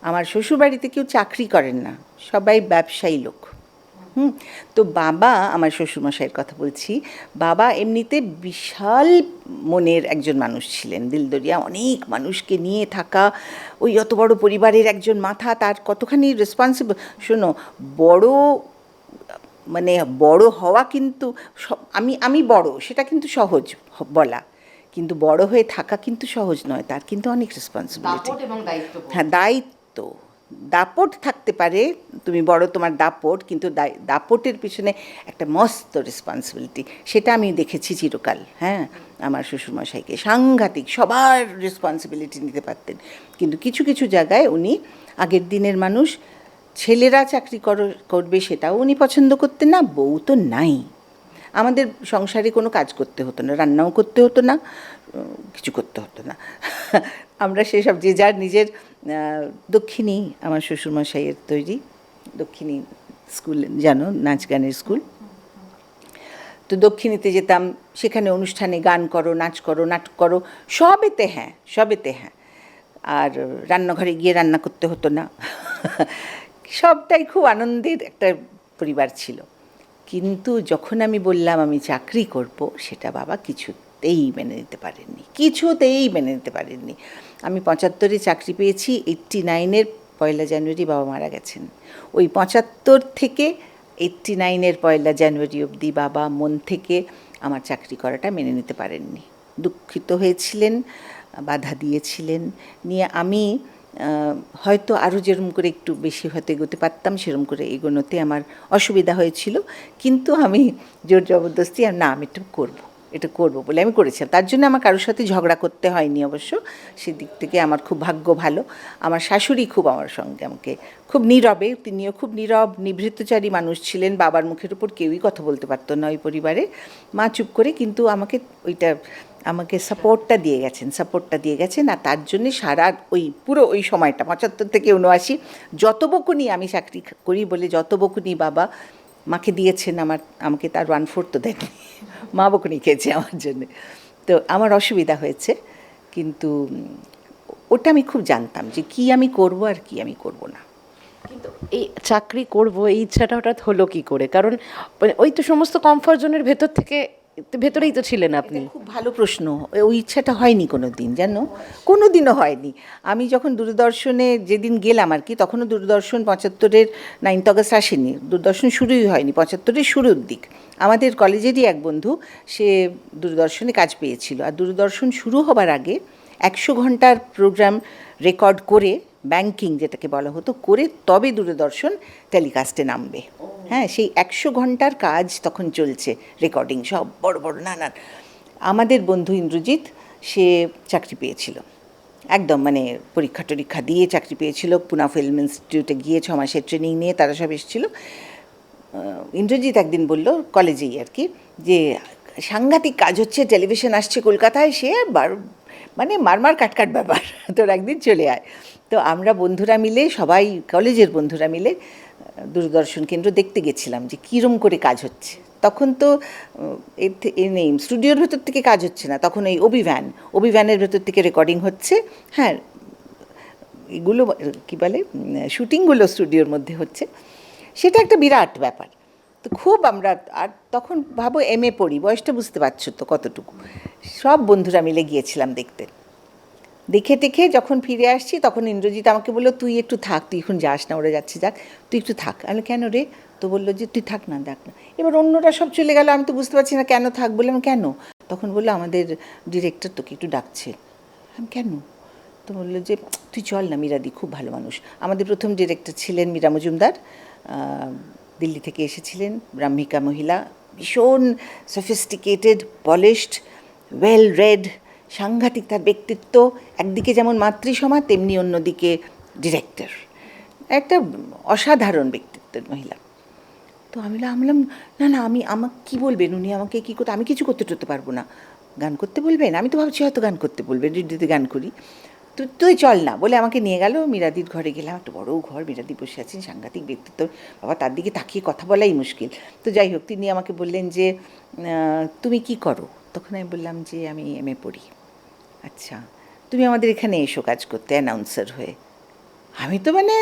আমার শ্বশুর বাড়িতে কেউ চাকরি করেন না, সবাই ব্যবসায়ী লোক। তো বাবা, আমার শ্বশুরমশাইয়ের কথা বলছি, বাবা এমনিতে বিশাল মনের একজন মানুষ ছিলেন, দিলদরিয়া, অনেক মানুষকে নিয়ে থাকা, ওই অত বড় পরিবারের একজন মাথা, তার কতখানি রেসপন্সিবল। শোনো, বড় হওয়া কিন্তু, আমি বড়, সেটা কিন্তু সহজ বলা, কিন্তু বড় হয়ে থাকা কিন্তু সহজ নয়, তার কিন্তু অনেক রেসপন্সিবিলিটি। হ্যাঁ, দাপট থাকতে পারে, তুমি বড়, তোমার দাপট, কিন্তু দাপটের পিছনে একটা মস্ত রেসপন্সিবিলিটি, সেটা আমি দেখেছি চিরকাল। হ্যাঁ, আমার শ্বশুরমশাইকে সাংঘাতিক, সবার রেসপন্সিবিলিটি নিতে পারতেন। কিন্তু কিছু কিছু জায়গায় উনি, আগের দিনের মানুষ, ছেলেরা চাকরি করবে সেটাও উনি পছন্দ করতেন না, বউ তো নাই। আমাদের সংসারে কোনো কাজ করতে হতো না, রান্নাও করতে হতো না, কিছু করতে হতো না। আমরা সেসব যে যার নিজের, দক্ষিণী, আমার শ্বশুরমশাইয়ের তৈরি দক্ষিণী স্কুল, জানো, নাচ গানের স্কুল। তো দক্ষিণীতে যেতাম, সেখানে অনুষ্ঠানে গান করো, নাচ করো, নাটক করো, সবেতে হ্যাঁ। আর রান্নাঘরে গিয়ে রান্না করতে হতো না। সবটাই খুব আনন্দের একটা পরিবার ছিল। কিন্তু যখন আমি বললাম আমি চাকরি করব, সেটা বাবা কিছুতেই মেনে নিতে পারেননি। আমি 75-এ চাকরি পেয়েছি, 89-এর 1 জানুয়ারি বাবা মারা গেছেন। ওই 75 থেকে 89-এর 1 জানুয়ারি অবধি বাবা মন থেকে আমার চাকরি করাটা মেনে নিতে পারেননি, দুঃখিত হয়েছিলেন, বাধা দিয়েছিলেন। নিয়ে আমি হয়তো আরও যেরকম করে একটু বেশি হয়তো এগোতে পারতাম, সেরকম করে এগোনোতে আমার অসুবিধা হয়েছিল। কিন্তু আমি জোর জবরদস্তি না, আমি এটা করবো বলে আমি করেছিলাম। তার জন্য আমার কারোর সাথে ঝগড়া করতে হয়নি অবশ্য, সেদিক থেকে আমার খুব ভাগ্য ভালো। আমার শাশুড়ি খুব আমার সঙ্গে আমাকে খুব নীরবে, তিনিও খুব নীরব নিভৃতচারী মানুষ ছিলেন, বাবার মুখের উপর কেউই কথা বলতে পারতো না ওই পরিবারে। মা চুপ করে কিন্তু আমাকে সাপোর্টটা দিয়ে গেছেন। আর তার জন্যে সারা পুরো ওই সময়টা 75 থেকে 79 যত বকুনি আমি চাকরি করি বলে যত বকুনি বাবা মাকে দিয়েছেন, আমাকে তার 1/4 তো দেননি, মা বকুনি খেয়েছে আমার জন্যে। তো আমার অসুবিধা হয়েছে, কিন্তু ওটা আমি খুব জানতাম যে কি আমি করব আর কি আমি করব না। কিন্তু এই চাকরি করব এই ইচ্ছাটা হঠাৎ হলো কি করে? কারণ ওই তো সমস্ত কমফর্ট জোনের ভেতরেই তো ছিলেন আপনি। খুব ভালো প্রশ্ন। ওই ইচ্ছাটা হয়নি কোনো দিনও হয়নি। আমি যখন দূরদর্শনে যেদিন গেলাম আর কি, তখনও দূরদর্শন 75-এর 9th অগস্ট আসেনি, দূরদর্শন শুরুই হয়নি, 75-এর শুরুর দিক। আমাদের কলেজেরই এক বন্ধু, সে দূরদর্শনে কাজ পেয়েছিল। আর দূরদর্শন শুরু হবার আগে 100 ঘন্টার প্রোগ্রাম রেকর্ড করে, ব্যাংকিং যেটাকে বলা হতো, করে তবে দূরদর্শন টেলিকাস্টে নামবে। হ্যাঁ, সেই 100 ঘন্টার কাজ তখন চলছে, রেকর্ডিং সব বড় বড় নানান। আমাদের বন্ধু ইন্দ্রজিৎ, সে চাকরি পেয়েছিল, একদম মানে পরীক্ষা টরীক্ষা দিয়ে চাকরি পেয়েছিল, পুনা ফিল্ম ইনস্টিটিউটে গিয়ে 6 মাসের ট্রেনিং নিয়ে তারা সব এসেছিল। ইন্দ্রজিৎ একদিন বলল, কলেজেই আর কি, যে সাংঘাতিক কাজ হচ্ছে, টেলিভিশন আসছে কলকাতায়, সে মানে মারমার কাটকাট ব্যাপার, তোর একদিন চলে আয়। তো আমরা বন্ধুরা মিলে, সবাই কলেজের বন্ধুরা মিলে দূরদর্শন কেন্দ্র দেখতে গেছিলাম যে কীরম করে কাজ হচ্ছে। তখন তো নেই, স্টুডিওর ভেতর থেকে কাজ হচ্ছে না, তখন এই অভিভ্যানের ভেতর থেকে রেকর্ডিং হচ্ছে। হ্যাঁ, এগুলো কী বলে, শুটিংগুলো স্টুডিওর মধ্যে হচ্ছে, সেটা একটা বিরাট ব্যাপার। তো খুব আমরা, আর তখন ভাবো MA পড়ি, বয়সটা বুঝতে পারছো তো কতটুকু। সব বন্ধুরা মিলে গিয়েছিলাম দেখতে। দেখে টেখে যখন ফিরে আসছি, তখন ইন্দ্রজিৎ আমাকে বললো, তুই একটু থাক, তুই এখন যাস না, ওরা যাচ্ছে যাক, তুই একটু থাক। আমি কেন রে? তো বললো যে তুই থাক না, দেখ না। এবার অন্যরা সব চলে গেল, আমি তো বুঝতে পারছি না কেন থাক। বললাম কেন? তখন বললো, আমাদের ডিরেক্টর তোকে একটু ডাকছে। আমি কেন? তো বললো যে তুই চল না, মীরাদি খুব ভালো মানুষ। আমাদের প্রথম ডিরেক্টর ছিলেন মীরা মজুমদার, দিল্লি থেকে এসেছিলেন, ব্রাহ্মিকা মহিলা, ভীষণ সফিস্টিকেটেড, পলিশড, ওয়েল রেড, সাংঘাতিক তার ব্যক্তিত্ব। একদিকে যেমন মাতৃসমা, তেমনি অন্যদিকে ডিরেক্টর, একটা অসাধারণ ব্যক্তিত্বের মহিলা। তো আমি বললাম, না আমাকে কী বলবেন উনি, আমাকে কী করতে, আমি কিছু করতে পারবো না। গান করতে বলবেন? আমি তো ভাবছি হয়তো গান করতে বলবেন, রেডিওতে গান করি। তুই চল না বলে আমাকে নিয়ে গেল। মীরাদির ঘরে গেলাম, একটা বড় ঘর, মীরাদি বসে আছেন, সাংঘাতিক ব্যক্তিত্ব, বাবা তার দিকে তাকিয়ে কথা বলাই মুশকিল। তো যাই হোক, তিনি আমাকে বললেন যে তুমি কি করো? তখন আমি বললাম যে আমি MA পড়ি। আচ্ছা, তুমি আমাদের এখানে এসো কাজ করতে অ্যানাউন্সার হয়ে। আমি তো মানে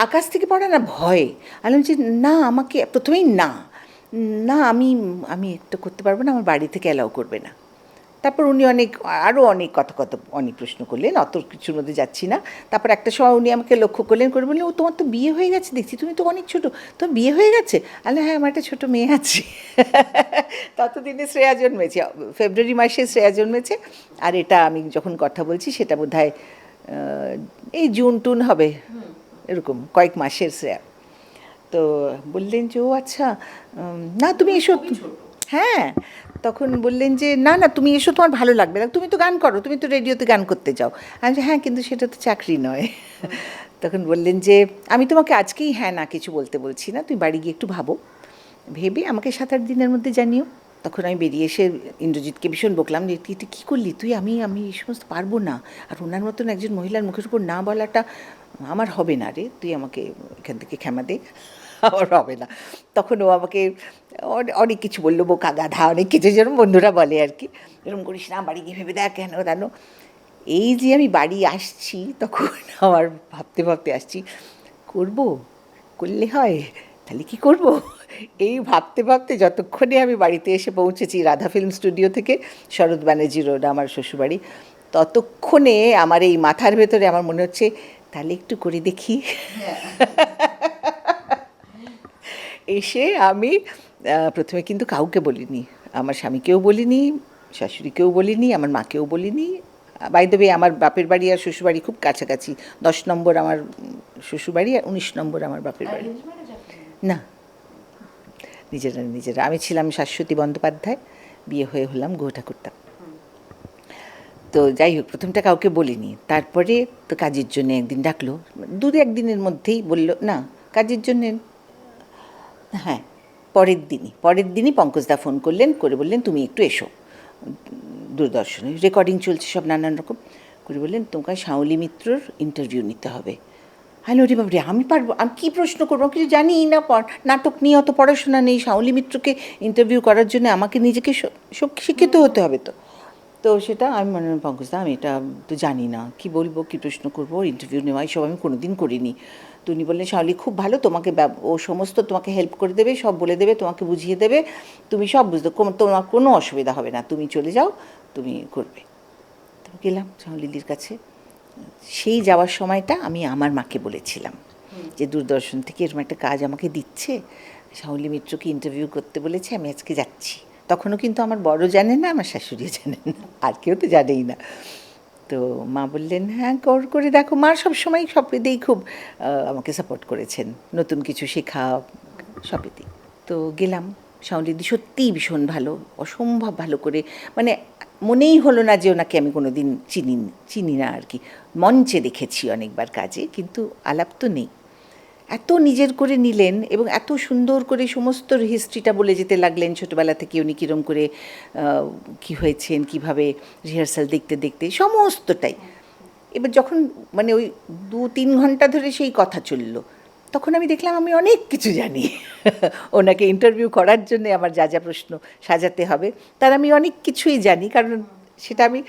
আকাশ থেকে পড়া না, ভয়ে আমি বলছি না, আমাকে প্রথমেই না আমি একটা করতে পারবো না, আমার বাড়ি থেকে অ্যালাউ করবে না। তারপর উনি আরও অনেক অনেক প্রশ্ন করলেন, অত কিছুর মধ্যে যাচ্ছি না। তারপর একটা সময় উনি আমাকে লক্ষ্য করলেন, করে বললেন, ও তোমার তো বিয়ে হয়ে গেছে দেখছি, তুমি তো অনেক ছোটো, তোমার বিয়ে হয়ে গেছে? আরে হ্যাঁ, আমার একটা ছোটো মেয়ে আছে। ততদিনে শ্রেয়া জন্মেছে, ফেব্রুয়ারি মাসে শ্রেয়া জন্মেছে। আর এটা আমি যখন কথা বলছি সেটা বোধহয় এই জুন টুন হবে, এরকম কয়েক মাসের শ্রেয়া। তো বললেন যে ও আচ্ছা, না তুমি এসো। হ্যাঁ, তখন বললেন যে না তুমি এসো, তোমার ভালো লাগবে না, তুমি তো গান করো, তুমি তো রেডিওতে গান করতে যাও। আমি যে হ্যাঁ, কিন্তু সেটা তো চাকরি নয়। তখন বললেন যে আমি তোমাকে আজকেই হ্যাঁ না কিছু বলছি না, তুমি বাড়ি গিয়ে একটু ভেবে আমাকে 7-8 দিনের মধ্যে জানিও। তখন আমি বেরিয়ে এসে ইন্দ্রজিৎকে ভীষণ বকলাম যে তুই কী করলি, আমি এই সমস্ত পারবো না, আর ওনার মতন একজন মহিলার মুখের উপর না বলাটা আমার হবে না রে, তুই আমাকে এখান থেকে ক্ষমা দে, আমার হবে না। তখন ও আমাকে অনেক কিছু বললো, বোকা গাধা, অনেক কিছু যেরকম বন্ধুরা বলে আর কি, এরকম করিস না, বাড়ি গিয়ে ভেবে দেখ কেন জানো। এই যে আমি বাড়ি আসছি, তখন আমার ভাবতে আসছি, করলে হয়, তাহলে কি করব, এই ভাবতে যতক্ষণে আমি বাড়িতে এসে পৌঁছেছি রাধা ফিল্ম স্টুডিও থেকে, শরৎ ব্যানার্জি রোড আমার শ্বশুরবাড়ি, ততক্ষণে আমার এই মাথার ভেতরে আমার মনে হচ্ছে তাহলে একটু করে দেখি। এসে আমি প্রথমে কিন্তু কাউকে বলিনি, আমার স্বামীকেও বলিনি, শাশুড়িকেও বলিনি, আমার মাকেও বলিনি। বাই দ্য ওয়ে, আমার বাপের বাড়ি আর শ্বশুরবাড়ি খুব কাছাকাছি, 10 নম্বর আমার শ্বশুরবাড়ি আর 19 নম্বর আমার বাপের বাড়ি। না, নিজেরা আমি ছিলাম শাশ্বতী বন্দ্যোপাধ্যায়, বিয়ে হয়ে হলাম গুহ ঠাকুরতা। তো যাই হোক, প্রথমটা কাউকে বলিনি। তারপরে তো কাজের জন্য একদিন ডাকলো, 2-1 দিনের মধ্যেই বলল না কাজের জন্যে। হ্যাঁ, পরের দিনই পঙ্কজদা ফোন করলেন, করে বললেন তুমি একটু এসো দূরদর্শনে, রেকর্ডিং চলছে সব নানান রকম, করে বললেন তোমাকে শাওলি মিত্রর ইন্টারভিউ নিতে হবে। হ্যালো রে বাবরে, আমি পারবো? আমি কী প্রশ্ন করবো? আমি কিছু জানিই না, নাটক নিয়ে অত পড়াশোনা নেই। শাওলি মিত্রকে ইন্টারভিউ করার জন্য আমাকে নিজেকে শিক্ষিত হতে হবে। তো সেটা আমি মনে পঙ্কজদা আমি এটা তো জানি না, কি বলবো, কি প্রশ্ন করবো, ইন্টারভিউ নেওয়া এইসব আমি কোনোদিন করিনি। তো উনি বললেন শাওলি খুব ভালো, তোমাকে ও সমস্ত তোমাকে হেল্প করে দেবে, সব বলে দেবে, তোমাকে বুঝিয়ে দেবে, তুমি সব বুঝতে, তোমার কোনো অসুবিধা হবে না, তুমি চলে যাও, তুমি করবে। তো গেলাম শাওলিদির কাছে। সেই যাওয়ার সময়টা আমি আমার মাকে বলেছিলাম যে দূরদর্শন থেকে এরকম একটা কাজ আমাকে দিচ্ছে, শাওলি মিত্রকে ইন্টারভিউ করতে বলেছে, আমি আজকে যাচ্ছি। তখনও কিন্তু আমার বড় জানে না, আমার শাশুড়িও জানেন না, আর কেউ তো জানেই না। তো মা বললেন হ্যাঁ করে দেখো। মা সবসময় সবেতেই খুব আমাকে সাপোর্ট করেছেন, নতুন কিছু শেখা সবেতেই। তো গেলাম, শাওলিদি সত্যিই ভীষণ ভালো, অসম্ভব ভালো করে, মানে মনেই হলো না যে ওনাকে আমি কোনো দিন চিনি না আর কি। মঞ্চে দেখেছি অনেকবার কাজে, কিন্তু আলাপ তো নেই। এত নিজের করে নিলেন এবং এত সুন্দর করে সমস্ত হিস্ট্রিটা বলে যেতে লাগলেন, ছোটোবেলা থেকে উনি কীরম করে কী হয়েছেন, কীভাবে রিহার্সাল দেখতে দেখতে সমস্তটাই। এবার যখন মানে ওই 2-3 ঘন্টা ধরে সেই কথা চললো, তখন আমি দেখলাম আমি অনেক কিছু জানি। ওনাকে ইন্টারভিউ করার জন্যে আমার যা যা প্রশ্ন সাজাতে হবে তার আমি অনেক কিছুই জানি, কারণ সেটা আমি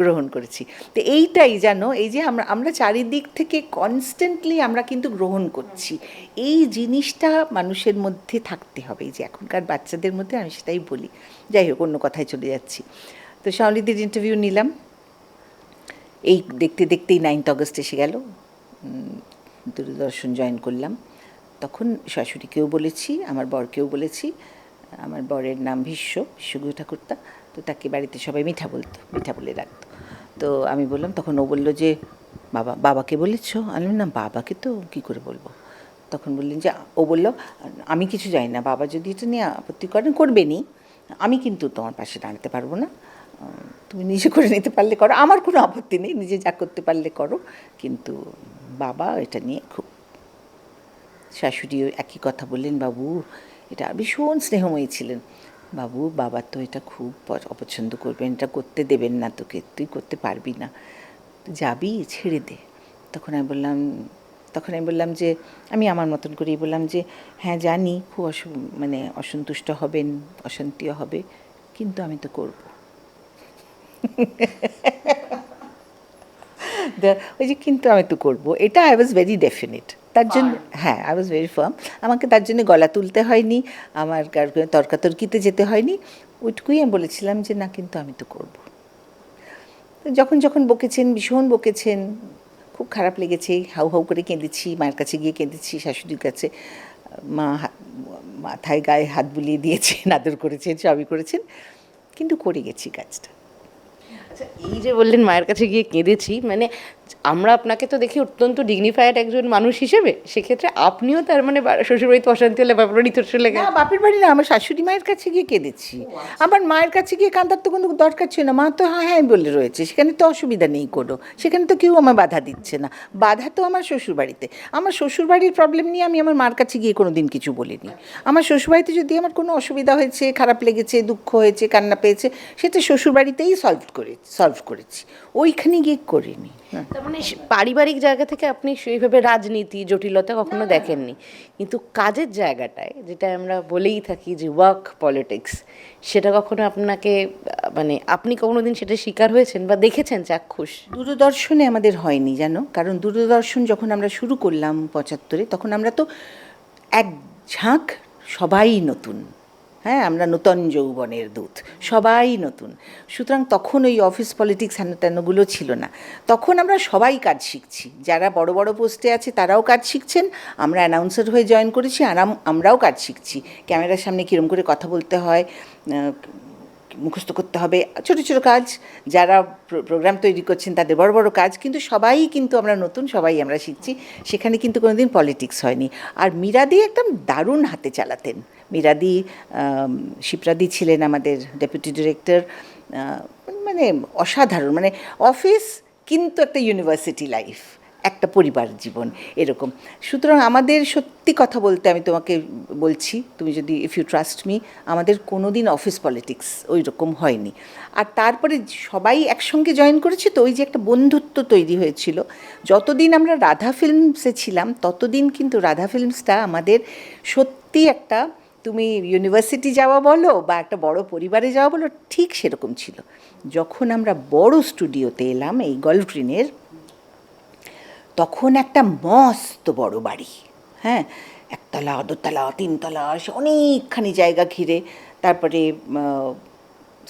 গ্রহণ করেছি। তো এইটাই জানো, এই যে আমরা চারিদিক থেকে কনস্ট্যান্টলি আমরা কিন্তু গ্রহণ করছি, এই জিনিসটা মানুষের মধ্যে থাকতে হবে। এই যে এখনকার বাচ্চাদের মধ্যে আমি সেটাই বলি। যাই হোক, অন্য কথায় চলে যাচ্ছি। তো শাওলিদির ইন্টারভিউ নিলাম, এই দেখতে দেখতেই 9th অগস্ট এসে গেল, দূরদর্শন জয়েন করলাম। তখন শাশুড়িকেও বলেছি, আমার বরকেও বলেছি। আমার বরের নাম গুহ ঠাকুরতা, তো তাকে বাড়িতে সবাই মিঠা বলে রাখতো। তো আমি বললাম, তখন ও বললো যে বাবাকে বলেছো? আমি বললাম না, বাবাকে তো কী করে বলবো। তখন বললেন যে, ও বললো আমি কিছু জানি না, বাবা যদি এটা নিয়ে আপত্তি করেন করবেনি, আমি কিন্তু তোমার পাশে দাঁড়াতে পারবো না, তুমি নিজে করে নিতে পারলে করো, আমার কোনো আপত্তি নেই, নিজে যা করতে পারলে করো, কিন্তু বাবা এটা নিয়ে খুব। শাশুড়িও একই কথা বললেন, বাবু এটা ভীষণ স্নেহময়ী ছিলেন, বাবা তো এটা খুব অপছন্দ করবেন, এটা করতে দেবেন না তোকে, তুই করতে পারবি না, যাবি, ছেড়ে দে। তখন আমি বললাম যে আমি আমার মতন করেই বললাম যে হ্যাঁ জানি খুব মানে অসন্তুষ্ট হবেন, অশান্তিও হবে, কিন্তু আমি তো করবো। ওই যে কিন্তু আমি তো করবো, এটা আই ওয়াজ ভেরি ডেফিনেট। তার জন্য হ্যাঁ, আই ওয়াজ ভেরি ফার্ম। আমাকে তার জন্য গলা তুলতে হয়নি, আমার তর্কাতর্কিতে যেতে হয়নি, ওইটুকুই আমি বলেছিলাম যে না, কিন্তু আমি তো করবো। যখন বকেছেন, ভীষণ বকেছেন, খুব খারাপ লেগেছে, হাউ হাউ করে কেঁদেছি, মায়ের কাছে গিয়ে কেঁদেছি, শাশুড়ির কাছে। মা মাথায় গায়ে হাত বুলিয়ে দিয়েছেন, আদর করেছেন, সবই করেছেন, কিন্তু করে গেছি কাজটা। আচ্ছা, এই যে বললেন মায়ের কাছে গিয়ে কেঁদেছি, মানে আমরা আপনাকে তো দেখি অত্যন্ত ডিগনিফাইড একজন মানুষ হিসেবে, সেক্ষেত্রে আপনিও তার মানে শ্বশুরবাড়িতে অশান্তি হলে বাপের বাড়ি তো চলে গেল? না, বাপের বাড়ি না, আমার শাশুড়ি মায়ের কাছে গিয়ে কেঁদেছি। আমার মায়ের কাছে গিয়ে কাঁদার তো কোনো দরকার ছিল না, মা তো হ্যাঁ হ্যাঁ বলে রয়েছে, সেখানে তো অসুবিধা নেই কোনো, সেখানে তো কেউ আমার বাধা দিচ্ছে না। বাধা তো আমার শ্বশুরবাড়িতে। আমার শ্বশুরবাড়ির প্রবলেম নিয়ে আমি আমার মার কাছে গিয়ে কোনো দিন কিছু বলিনি। আমার শ্বশুরবাড়িতে যদি আমার কোনো অসুবিধা হয়েছে, খারাপ লেগেছে, দুঃখ হয়েছে, কান্না পেয়েছে, সেটা শ্বশুরবাড়িতেই সলভ করেছি, ওইখানে গিয়ে করিনি। তার মানে পারিবারিক জায়গা থেকে আপনি সেইভাবে রাজনীতি জটিলতা কখনো দেখেননি, কিন্তু কাজের জায়গাটায় যেটা আমরা বলেই থাকি যে ওয়ার্ক পলিটিক্স, সেটা কখনো আপনাকে মানে আপনি কোনোদিন সেটা শিকার হয়েছেন বা দেখেছেন চাক্ষুষ? দূরদর্শনে আমাদের হয়নি জানো, কারণ দূরদর্শন যখন আমরা শুরু করলাম 75-এ, তখন আমরা তো এক ঝাঁক সবাই নতুন, হ্যাঁ, আমরা নূতন যৌবনের দূত, সবাই নতুন। সুতরাং তখন ওই অফিস পলিটিক্স হেন তেনগুলো ছিল না। তখন আমরা সবাই কাজ শিখছি, যারা বড় বড় পোস্টে আছে তারাও কাজ শিখছেন, আমরা অ্যানাউন্সার হয়ে জয়েন করেছি আর আমরাও কাজ শিখছি। ক্যামেরার সামনে কীরকম করে কথা বলতে হয়, মুখস্থ করতে হবে, ছোটো ছোটো কাজ। যারা প্রোগ্রাম তৈরি করছেন তাদের বড় বড় কাজ, কিন্তু সবাই কিন্তু আমরা নতুন, সবাই আমরা শিখছি। সেখানে কিন্তু কোনোদিন পলিটিক্স হয়নি। আর মীরাদি একদম দারুণ হাতে চালাতেন। মীরাদি, শিপ্রাদি ছিলেন আমাদের ডেপুটি ডিরেক্টর, মানে অসাধারণ, মানে অফিস কিন্তু একটা ইউনিভার্সিটি লাইফ, একটা পরিবার জীবন এরকম। সুতরাং আমাদের সত্যি কথা বলতে আমি তোমাকে বলছি, তুমি যদি ইফ ইউ ট্রাস্ট মি, আমাদের কোনো দিন অফিস পলিটিক্স ওই রকম হয়নি। আর তারপরে সবাই একসঙ্গে জয়েন করেছে, তো ওই যে একটা বন্ধুত্ব তৈরি হয়েছিল। যতদিন আমরা রাধা ফিল্মসে ছিলাম ততদিন কিন্তু রাধা ফিল্মসটা আমাদের সত্যি একটা, তুমি ইউনিভার্সিটি যাওয়া বলো বা একটা বড় পরিবারে যাওয়া বলো, ঠিক সেরকম ছিল। যখন আমরা বড় স্টুডিওতে এলাম এই গল্ফ গ্রিনের, তখন একটা মস্ত বড় বাড়ি, হ্যাঁ, একতলা, দোতলা, তিনতলা, অনেকখানি জায়গা ঘিরে, তারপরে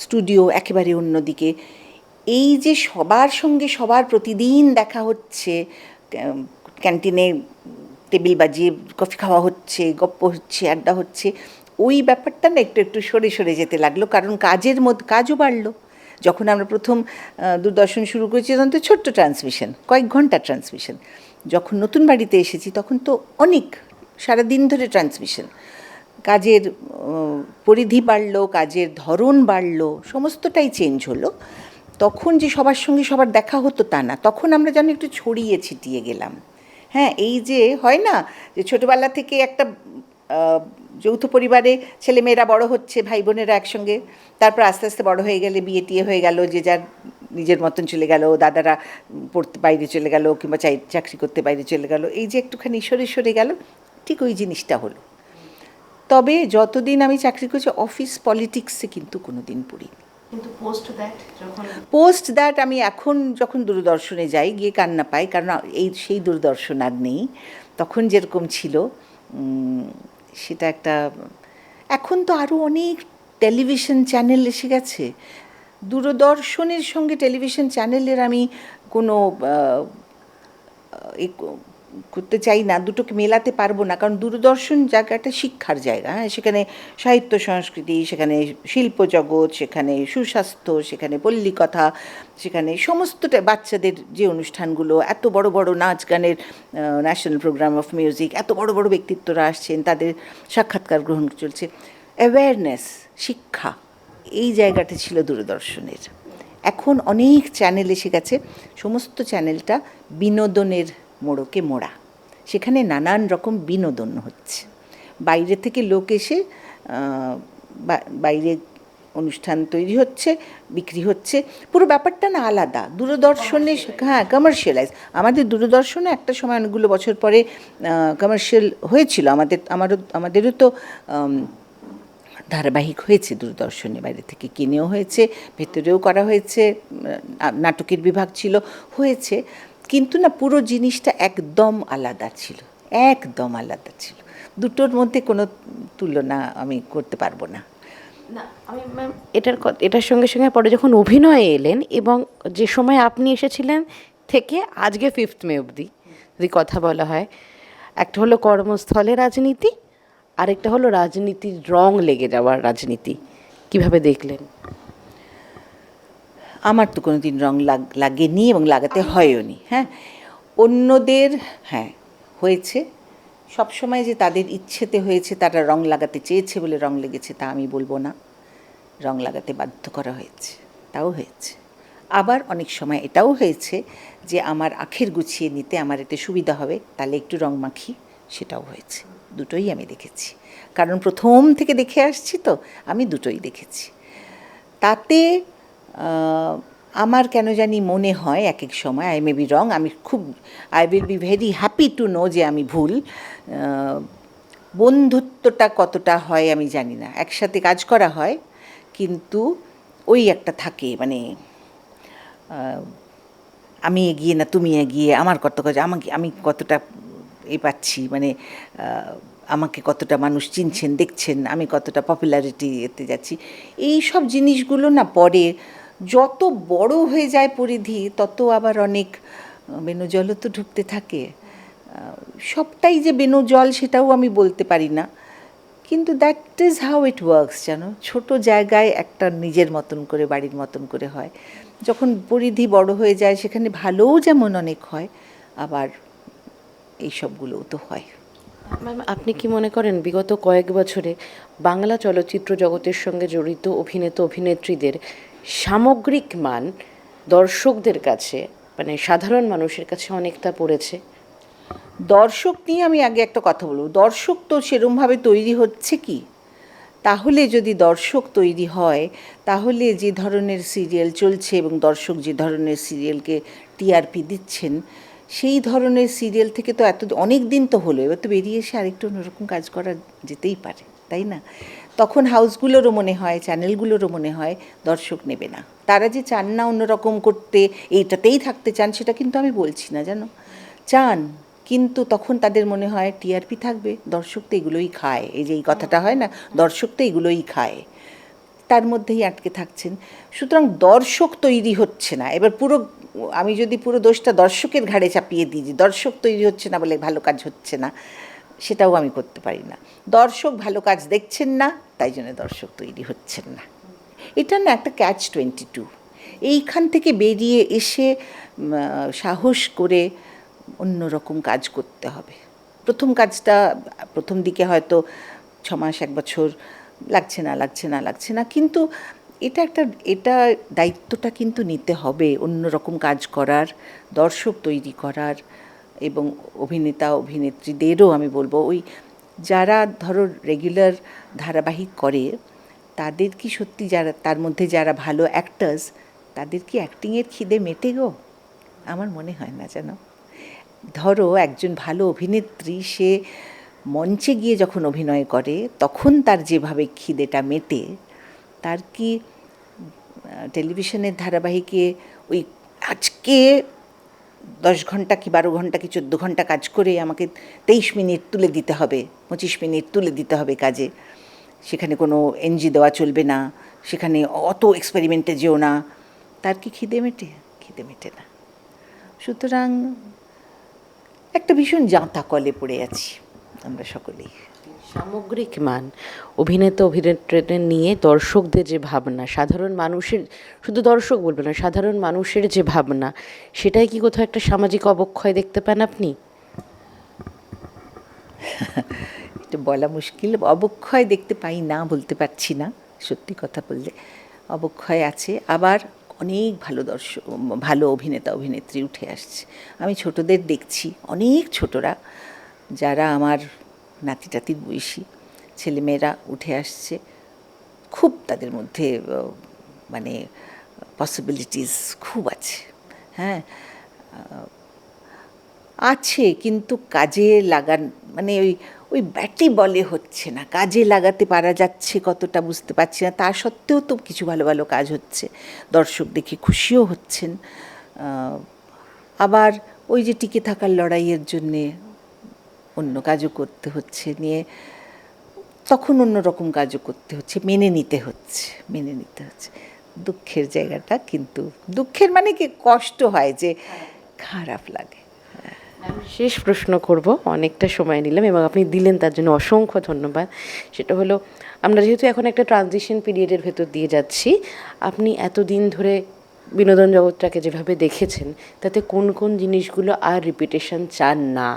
স্টুডিও একেবারে অন্যদিকে। এই যে সবার সঙ্গে সবার প্রতিদিন দেখা হচ্ছে, ক্যান্টিনে টেবিল বাজিয়ে কফি খাওয়া হচ্ছে, গপ্প হচ্ছে, আড্ডা হচ্ছে, ওই ব্যাপারটা না একটু একটু সরে সরে যেতে লাগলো, কারণ কাজের মধ্যে কাজও বাড়লো। যখন আমরা প্রথম দূরদর্শন শুরু করেছি তখন তো ছোট্ট ট্রান্সমিশন, কয়েক ঘন্টা ট্রান্সমিশন। যখন নতুন বাড়িতে এসেছি তখন তো অনেক, সারাদিন ধরে ট্রান্সমিশন। কাজের পরিধি বাড়লো, কাজের ধরন বাড়লো, সমস্তটাই চেঞ্জ হলো। তখন যে সবার সঙ্গে সবার দেখা হতো তা না, তখন আমরা যেন একটু ছড়িয়ে ছিটিয়ে গেলাম। হ্যাঁ, এই যে হয় না যে ছোটোবেলা থেকে একটা যৌথ পরিবারে ছেলেমেয়েরা বড় হচ্ছে, ভাই বোনেরা একসঙ্গে, তারপর আস্তে আস্তে বড় হয়ে গেলে বিয়ে টিয়ে হয়ে গেল, যে যার নিজের মতন চলে গেল, দাদারা পড়তে বাইরে চলে গেল কিংবা চাকরি করতে বাইরে চলে গেল, এই যে একটুখানি সরে সরে গেল, ঠিক ওই জিনিসটা হলো। তবে যতদিন আমি চাকরি করছি অফিস পলিটিক্সে কিন্তু কোনো দিন পড়িনি। কিন্তু পোস্ট দ্যাট আমি এখন যখন দূরদর্শনে যাই গিয়ে কান্না পাই, কারণ সেই দূরদর্শন আর নেই। তখন যেরকম ছিল সেটা একটা, এখন তো আরও অনেক টেলিভিশন চ্যানেল এসে গেছে। দূরদর্শনের সঙ্গে টেলিভিশন চ্যানেলের আমি কোনো করতে চাই না, দুটোকে মেলাতে পারবো না, কারণ দূরদর্শন জায়গাটা শিক্ষার জায়গা। হ্যাঁ, সেখানে সাহিত্য সংস্কৃতি, সেখানে শিল্প জগৎ, সেখানে সুস্বাস্থ্য, সেখানে পল্লীকথা, সেখানে সমস্তটা, বাচ্চাদের যে অনুষ্ঠানগুলো, এত বড় বড় নাচ গানের ন্যাশনাল প্রোগ্রাম অফ মিউজিক, এত বড় বড় ব্যক্তিত্বরা আসছেন, তাদের সাক্ষাৎকার গ্রহণ চলছে, অ্যাওয়ারনেস, শিক্ষা, এই জায়গাটা ছিল দূরদর্শনের। এখন অনেক চ্যানেল এসে গেছে, সমস্ত চ্যানেলটা বিনোদনের মোড়কে মোড়া, সেখানে নানান রকম বিনোদন হচ্ছে। বাইরে থেকে লোক এসে বাইরে অনুষ্ঠান তৈরি হচ্ছে, বিক্রি হচ্ছে, পুরো ব্যাপারটা না আলাদা। দূরদর্শনে, হ্যাঁ, কমার্শিয়ালাইজ। আমাদের দূরদর্শনে একটা সময় অনেকগুলো বছর পরে কমার্শিয়াল হয়েছিল। আমাদেরও তো ধারাবাহিক হয়েছে দূরদর্শনে, বাইরে থেকে কিনেও হয়েছে, ভেতরেও করা হয়েছে, নাটকের বিভাগ ছিল, হয়েছে, কিন্তু না, পুরো জিনিসটা একদম আলাদা ছিল, একদম আলাদা ছিল। দুটোর মধ্যে কোনো তুলনা আমি করতে পারবো না। না, আমি ম্যাম এটার সঙ্গে সঙ্গে পরে যখন অভিনয়ে এলেন এবং যে সময় আপনি এসেছিলেন থেকে আজকে 5th মে অবধি যদি কথা বলা হয়, একটা হলো কর্মস্থলে রাজনীতি, আরেকটা হলো রাজনীতির রং লেগে যাওয়ার রাজনীতি, কিভাবে দেখলেন? আমার তো কোনো দিন রং লাগেনি এবং লাগাতে হয়ও নি। হ্যাঁ, অন্যদের হ্যাঁ হয়েছে, সবসময় যে তাদের ইচ্ছেতে হয়েছে, তারা রং লাগাতে চেয়েছে বলে রং লেগেছে তা আমি বলবো না। রং লাগাতে বাধ্য করা হয়েছে, তাও হয়েছে। আবার অনেক সময় এটাও হয়েছে যে আমার আখের গুছিয়ে নিতে আমার এতে সুবিধা হবে, তাহলে একটু রং মাখি, সেটাও হয়েছে। দুটোই আমি দেখেছি, কারণ প্রথম থেকে দেখে আসছি তো, আমি দুটোই দেখেছি। তাতে আমার কেন জানি মনে হয় এক এক সময় I may be wrong, I will be very happy to know যে আমি ভুল। বন্ধুত্বটা কতটা হয় আমি জানি না, একসাথে কাজ করা হয়, কিন্তু ওই একটা থাকে, মানে আমি এগিয়ে না তুমি এগিয়ে, আমার কত কাজ, আমি কতটা পাচ্ছি, মানে আমাকে কতটা মানুষ চিনছেন, দেখছেন, আমি কতটা পপুলারিটি এতে যাচ্ছি, এই সব জিনিসগুলো না পরে যত বড় হয়ে যায় পরিধি, তত আবার অনেক বেনজলও তো ঢুকতে থাকে। সবটাই যে বেনজল সেটাও আমি বলতে পারি না, কিন্তু that is how it works. জানো, ছোট জায়গায় একটা নিজের মতন করে, বাড়ির মতন করে হয়। যখন পরিধি বড় হয়ে যায় সেখানে ভালোও যেমন অনেক হয়, আবার এই সবগুলোও তো হয়। ম্যাম, আপনি কি মনে করেন বিগত কয়েক বছরে বাংলা চলচ্চিত্র জগতের সঙ্গে জড়িত অভিনেত্রীদের সামগ্রিক মান দর্শকদের কাছে, মানে সাধারণ মানুষের কাছে অনেকটা পড়েছে? দর্শক নিয়ে আমি আগে একটা কথা বলবো, দর্শক তো সেরমভাবে তৈরি হচ্ছে কি? তাহলে যদি দর্শক তৈরি হয়, তাহলে যে ধরনের সিরিয়াল চলছে এবং দর্শক যে ধরনের সিরিয়ালকে টিআরপি দিচ্ছেন, সেই ধরনের সিরিয়াল থেকে তো অনেক দিন তো হলো, এবার তো বেরিয়ে এসে আরেকটু অন্যরকম কাজ করা যেতেই পারে, তাই না? তখন হাউসগুলোরও মনে হয়, চ্যানেলগুলোরও মনে হয় দর্শক নেবে না। তারা যে চান না অন্যরকম করতে, এইটাতেই থাকতে চান, সেটা কিন্তু আমি বলছি না, জানো, চান, কিন্তু তখন তাদের মনে হয় টিআরপি থাকবে, দর্শক তো এগুলোই খায়, এই যে এই কথাটা হয় না, দর্শক তো এগুলোই খায়, তার মধ্যেই আটকে থাকছেন। সুতরাং দর্শক তৈরি হচ্ছে না। এবার আমি যদি পুরো দোষটা দর্শকের ঘাড়ে চাপিয়ে দিই যে দর্শক তৈরি হচ্ছে না বলে ভালো কাজ হচ্ছে না, সেটাও আমি করতে পারি না। দর্শক ভালো কাজ দেখছেন না, তাই জন্য দর্শক তৈরি হচ্ছেন না। এটা না একটা catch-22। এইখান থেকে বেরিয়ে এসে সাহস করে অন্য রকম কাজ করতে হবে। প্রথম কাজটা প্রথম দিকে হয়তো 6 মাস 1 বছর লাগছে না, কিন্তু এটা দায়িত্বটা কিন্তু নিতে হবে, অন্য রকম কাজ করার, দর্শক তৈরি করার। এবং অভিনেত্রীদেরও আমি বলবো, ওই যারা ধরো রেগুলার ধারাবাহিক করে, তাদের কি সত্যি, যারা তার মধ্যে যারা ভালো অ্যাক্টার্স, তাদের কি অ্যাক্টিংয়ের খিদে মেটে গো? আমার মনে হয় না, জানো। ধরো একজন ভালো অভিনেত্রী, সে মঞ্চে গিয়ে যখন অভিনয় করে তখন তার যেভাবে খিদেটা মেটে, তার কি টেলিভিশনের ধারাবাহিকে ওই আজকে 10 ঘন্টা কি 12 ঘন্টা কি 14 ঘন্টা কাজ করে আমাকে 23 মিনিট তুলে দিতে হবে, 25 মিনিট তুলে দিতে হবে কাজে, সেখানে কোনো এনজি দেওয়া চলবে না, সেখানে অত এক্সপেরিমেন্টে যেও না, তার কি খিদে মেটে? খিদে মেটে না। সুতরাং একটা ভীষণ জাঁতা কলে পড়ে আছি আমরা সকলেই। সামগ্রিক মান, অভিনেত্রীদের নিয়ে দর্শকদের যে ভাবনা, সাধারণ মানুষের, শুধু দর্শক বলবে না, সাধারণ মানুষের যে ভাবনা, সেটাই কি কোথাও একটা সামাজিক অবক্ষয় দেখতে পান আপনি? এটা বলা মুশকিল। অবক্ষয় দেখতে পাই না বলতে পারছি না, সত্যি কথা বললে অবক্ষয় আছে। আবার অনেক ভালো অভিনেতা অভিনেত্রী উঠে আসছে। আমি ছোটদের দেখছি, অনেক ছোটরা, যারা আমার নাতি টাতির বয়সী ছেলেমেয়েরা উঠে আসছে। খুব তাদের মধ্যে মানে পসিবিলিটিস খুব আছে, হ্যাঁ আছে, কিন্তু কাজে মানে ওই ব্যাটি বলে হচ্ছে না, কাজে লাগাতে পারা যাচ্ছে কতটা বুঝতে পারছি না। তা সত্ত্বেও তো কিছু ভালো ভালো কাজ হচ্ছে, দর্শক দেখে খুশিও হচ্ছেন। আবার ওই যে টিকে থাকার লড়াইয়ের জন্যে অন্য কাজও করতে হচ্ছে, নিয়ে তখন অন্য রকম কাজও করতে হচ্ছে, মেনে নিতে হচ্ছে। দুঃখের জায়গাটা, কিন্তু দুঃখের মানে কি, কষ্ট হয়, যে খারাপ লাগে। শেষ প্রশ্ন করব, অনেকটা সময় নিলাম এবং আপনি দিলেন, তার জন্য অসংখ্য ধন্যবাদ। সেটা হলো, আমরা যেহেতু এখন একটা ট্রানজিশন পিরিয়ডের ভেতর দিয়ে যাচ্ছি, আপনি এতদিন ধরে বিনোদন জগৎটাকে যেভাবে দেখেছেন, তাতে কোন কোন জিনিসগুলো আর রিপিটেশন চান না?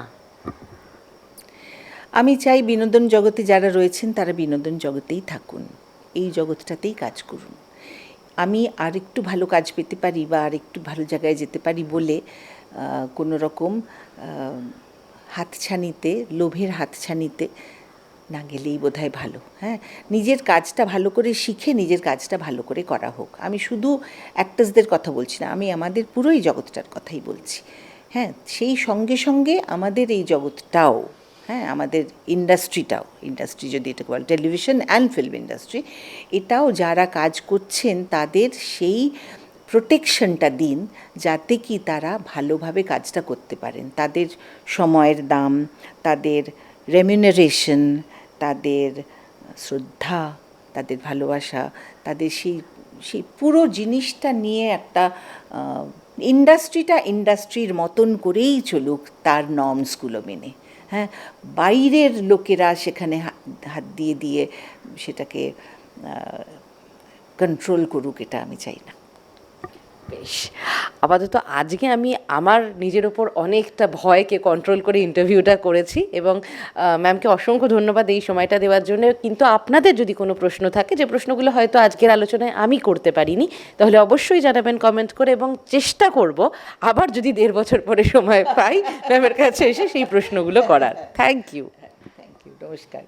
আমি চাই বিনোদন জগতে যারা রয়েছেন তারা বিনোদন জগতেই থাকুন, এই জগৎটাতেই কাজ করুন। আমি আর একটু ভালো কাজ পেতে পারি বা আর একটু ভালো জায়গায় যেতে পারি বলে কোনো রকম হাতছানিতে, লোভের হাতছানিতে না গেলেই বোধহয় ভালো। হ্যাঁ, নিজের কাজটা ভালো করে শিখে নিজের কাজটা ভালো করে করা হোক। আমি শুধু অ্যাক্টার্সদের কথা বলছি না, আমি আমাদের পুরোই জগৎটার কথাই বলছি। হ্যাঁ, সেই সঙ্গে সঙ্গে আমাদের এই জগৎটাও, হ্যাঁ, আমাদের ইন্ডাস্ট্রি যদি এটাকে বলে, টেলিভিশন অ্যান্ড ফিল্ম ইন্ডাস্ট্রি, এটাও যারা কাজ করছেন তাদের সেই প্রোটেকশনটা দিন, যাতে কি তারা ভালোভাবে কাজটা করতে পারেন। তাদের সময়ের দাম, তাদের রেমিউনারেশন, তাদের শ্রদ্ধা, তাদের ভালোবাসা, তাদের সেই সেই পুরো জিনিসটা নিয়ে একটা ইন্ডাস্ট্রির মতন করেই চলুক, তার নর্মসগুলো মেনে। হ্যাঁ, বাইরের লোকেরা সেখানে হাত দিয়ে দিয়ে সেটাকে কন্ট্রোল করুক, এটা আমি চাই না। বেশ, আপাতত আজকে আমি আমার নিজের ওপর অনেকটা ভয়কে কন্ট্রোল করে ইন্টারভিউটা করেছি, এবং ম্যামকে অসংখ্য ধন্যবাদ এই সময়টা দেওয়ার জন্য। কিন্তু আপনাদের যদি কোনো প্রশ্ন থাকে, যে প্রশ্নগুলো হয়তো আজকের আলোচনায় আমি করতে পারিনি, তাহলে অবশ্যই জানাবেন কমেন্ট করে, এবং চেষ্টা করব আবার যদি 1.5 বছর পরে সময় পাই ম্যামের কাছে এসে সেই প্রশ্নগুলো করার। Thank you. থ্যাংক ইউ, নমস্কার।